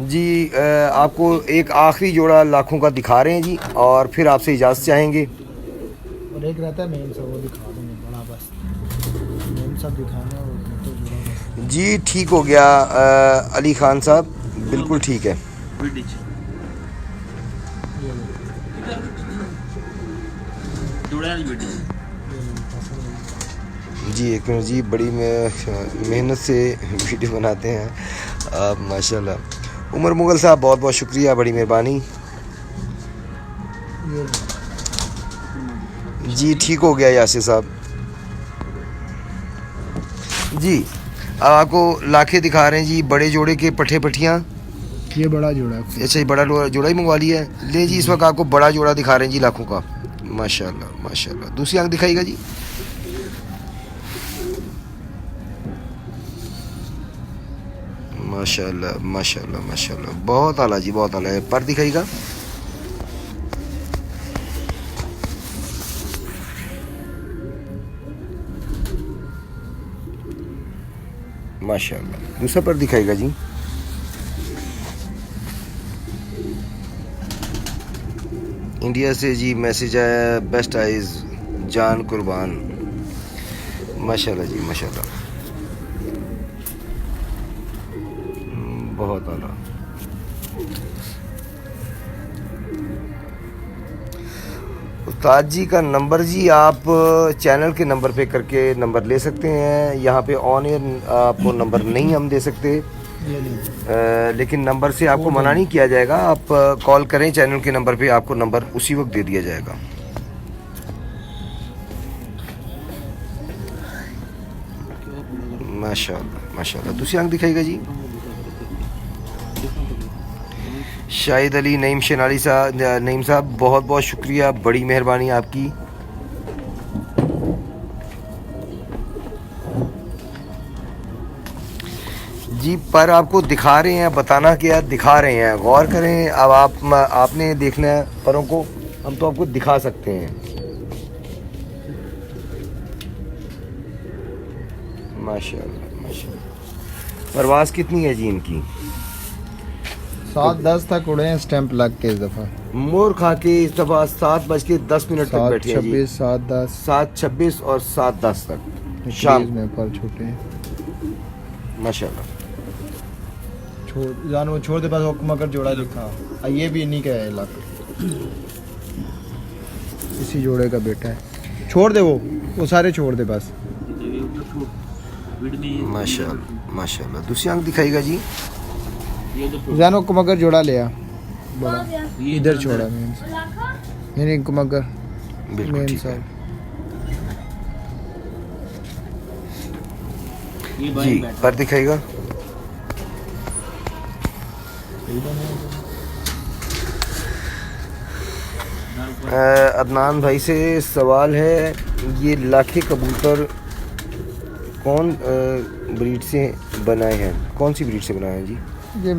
जी आपको एक आखिरी जोड़ा लाखों का दिखा रहे हैं जी और फिर आपसे इजाज़त चाहेंगे। और एक रहता है मेम साहब, वो दिखा देंगे बड़ा बस। मेम साहब दिखाना और तो जोड़ा बस। जी ठीक हो गया अली खान साहब, बिल्कुल ठीक है। जी एक मिनट जी, बड़ी मेहनत से वीडियो बनाते हैं आप माशाल्लाह। उमर मुगल साहब बहुत बहुत शुक्रिया, बड़ी मेहरबानी जी। ठीक हो गया यासिर साहब जी। अब आपको लाखे दिखा रहे हैं जी, बड़े जोड़े के पट्ठे पट्टियाँ। ये बड़ा जोड़ा है। अच्छा ये बड़ा जोड़ा ही मंगवा लिया है। ले जी इस वक्त आपको बड़ा जोड़ा दिखा रहे हैं जी लाखों का। माशाल्लाह माशाल्लाह। दूसरी आंख दिखाइएगा जी। माशाल्लाह माशाल्लाह माशाल्लाह, बहुत आला जी बहुत आला है। पर दिखाइएगा। माशाल्लाह। दूसरा पर दिखाइएगा जी। इंडिया से जी मैसेज आया, बेस्ट आइज जान कुर्बान। माशाल्लाह जी माशाल्लाह, बहुत आला। उस्ताद जी का नंबर जी आप चैनल के नंबर पे करके नंबर ले सकते हैं। यहाँ पे ऑन एयर आपको नंबर नहीं हम दे सकते, लेकिन नंबर से आपको मना नहीं किया जाएगा। आप कॉल करें चैनल के नंबर पे, आपको नंबर उसी वक्त दे दिया जाएगा। माशाल्लाह माशाल्लाह। दूसरी आंख दिखाएगा जी। शाहिद अली नईम शेनाली साहब, नईम साहब बहुत बहुत शुक्रिया, बड़ी मेहरबानी आपकी। जी पर आपको दिखा रहे हैं, बताना क्या दिखा रहे हैं, गौर करें। अब आपने देखना है परों को, हम तो आपको दिखा सकते हैं। माशाल्लाह माशाल्लाह। परवाज़ कितनी है जी इनकी? 7:10 तक उड़े हैं स्टैंप लग के इस दफ़ा। मोर खा के इस दफ़ा 7:10 तक बैठे हैं जी। 7:26, 7:10, 7:26 और 7:10 तक शाम में पर छूटे हैं माशाल्लाह। छोड़ दे, बस हुक्म अगर जोड़ा लिखा। ये भी इन्हीं का है इलाका, इसी जोड़े का बेटा है। छोड़ दे, वो सारे छोड़ दे बस। माशाल्लाह माशाल्लाह। दूसरी आंख दिखाएगा जी। जानो कुमगर जोड़ा लिया बड़ा, इधर छोड़ा मेन नहीं कुमगर बिल्कुल मेन ठीक है साहब। जी। पर दिखाएगा। अदनान भाई से सवाल है, ये लाखे कबूतर कौन ब्रीड से बनाए हैं, कौन सी ब्रीड से बनाए हैं जी? ये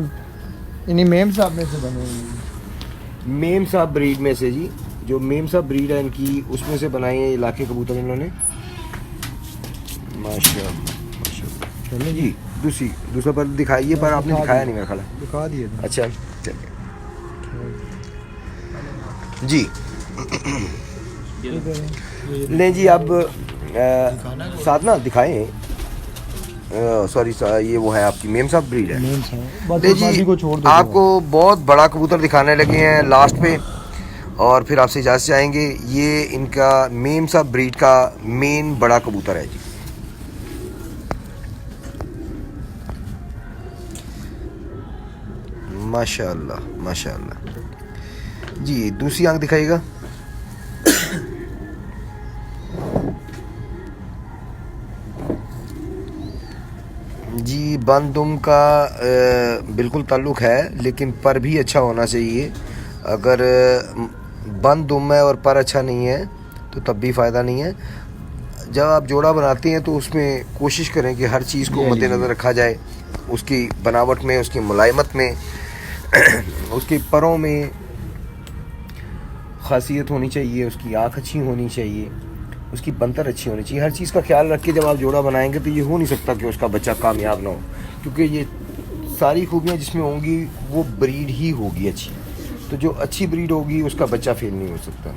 इन्हीं मेम साहब में से बने हुए। मेम साहब ब्रीड में से जी, जो मेम साहब ब्रीड है इनकी, उसमें से बनाए हैं ये लाखे कबूतर इन्होंने। माशाल्लाह माशाल्लाह। चलिए जी, दूसरा पर दिखाइए, पर आपने दिखाया नहीं मेरा ख्याल है। दिखा दिए थे। अच्छा चलिए जी। लें जी, अब साथ ना दिखाएं। सॉरी ये वो है आपकी मेम साहब ब्रीड है। ले जी, आपको बहुत बड़ा कबूतर दिखाने लगे हैं लास्ट पे, और फिर आपसे इजाज़त चाहेंगे। ये इनका मेम साहब ब्रीड का मेन बड़ा कबूतर है जी। माशाल्लाह माशाल्लाह जी। दूसरी आंख दिखाइएगा। जी, बंद दुम का बिल्कुल ताल्लुक़ है, लेकिन पर भी अच्छा होना चाहिए। अगर बंद दुम है और पर अच्छा नहीं है तो तब भी फ़ायदा नहीं है। जब आप जोड़ा बनाते हैं तो उसमें कोशिश करें कि हर चीज़ को मद्देनज़र रखा जाए, उसकी बनावट में, उसकी मुलायमत में, उसके परों में ख़ासियत होनी चाहिए, उसकी आँख अच्छी होनी चाहिए, उसकी बनतर अच्छी होनी चाहिए। हर चीज़ का ख्याल रख के जब आप जोड़ा बनाएंगे तो ये हो नहीं सकता कि उसका बच्चा कामयाब ना हो, क्योंकि ये सारी खूबियाँ जिसमें होंगी वो ब्रीड ही होगी अच्छी। तो जो अच्छी ब्रीड होगी उसका बच्चा फेल नहीं हो सकता।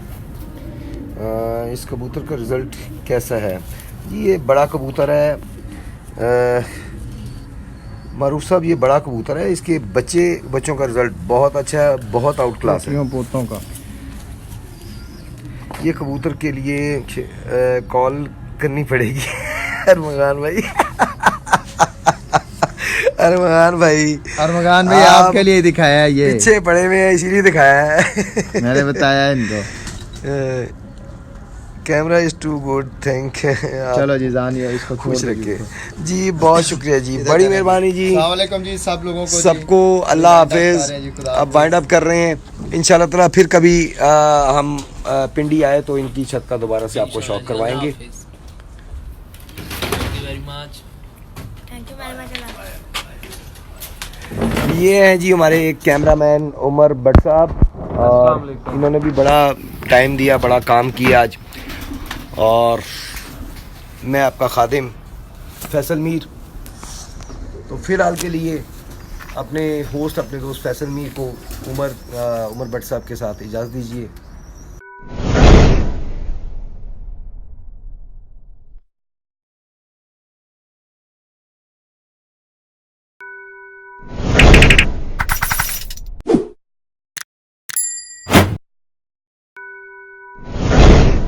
इस कबूतर का रिज़ल्ट कैसा है? ये बड़ा कबूतर है मारूफ साहब, ये बड़ा कबूतर है। इसके बच्चों का रिज़ल्ट बहुत अच्छा है, बहुत आउट क्लास है। पोतों का ये कबूतर के लिए कॉल करनी पड़ेगी अरमगान भाई। अरमगान भाई आपके लिए दिखाया है, ये पीछे पड़े हुए हैं इसीलिए दिखाया है। मैंने बताया इनको। Camera is too good, thank you. चलो जी, जानिए इसको खुश रखे जी, बहुत शुक्रिया जी, बड़ी मेहरबानी जी। अस्सलाम वालेकुम जी सब लोगों को, सबको अल्लाह हाफिज। अब वाइंड अप कर रहे हैं इंशाल्लाह ताला। फिर कभी हम पिंडी आए तो इनकी छत का दोबारा से आपको शौक करवाएंगे। ये हैं जी हमारे कैमरामैन उमर भट्ट साहब, और इन्होंने भी बड़ा टाइम दिया, बड़ा काम किया आज। और मैं आपका खादिम फैसल मीर। तो फ़िलहाल के लिए अपने होस्ट, अपने दोस्त फैसल मीर को उमर भट्ट साहब के साथ इजाज़त दीजिए।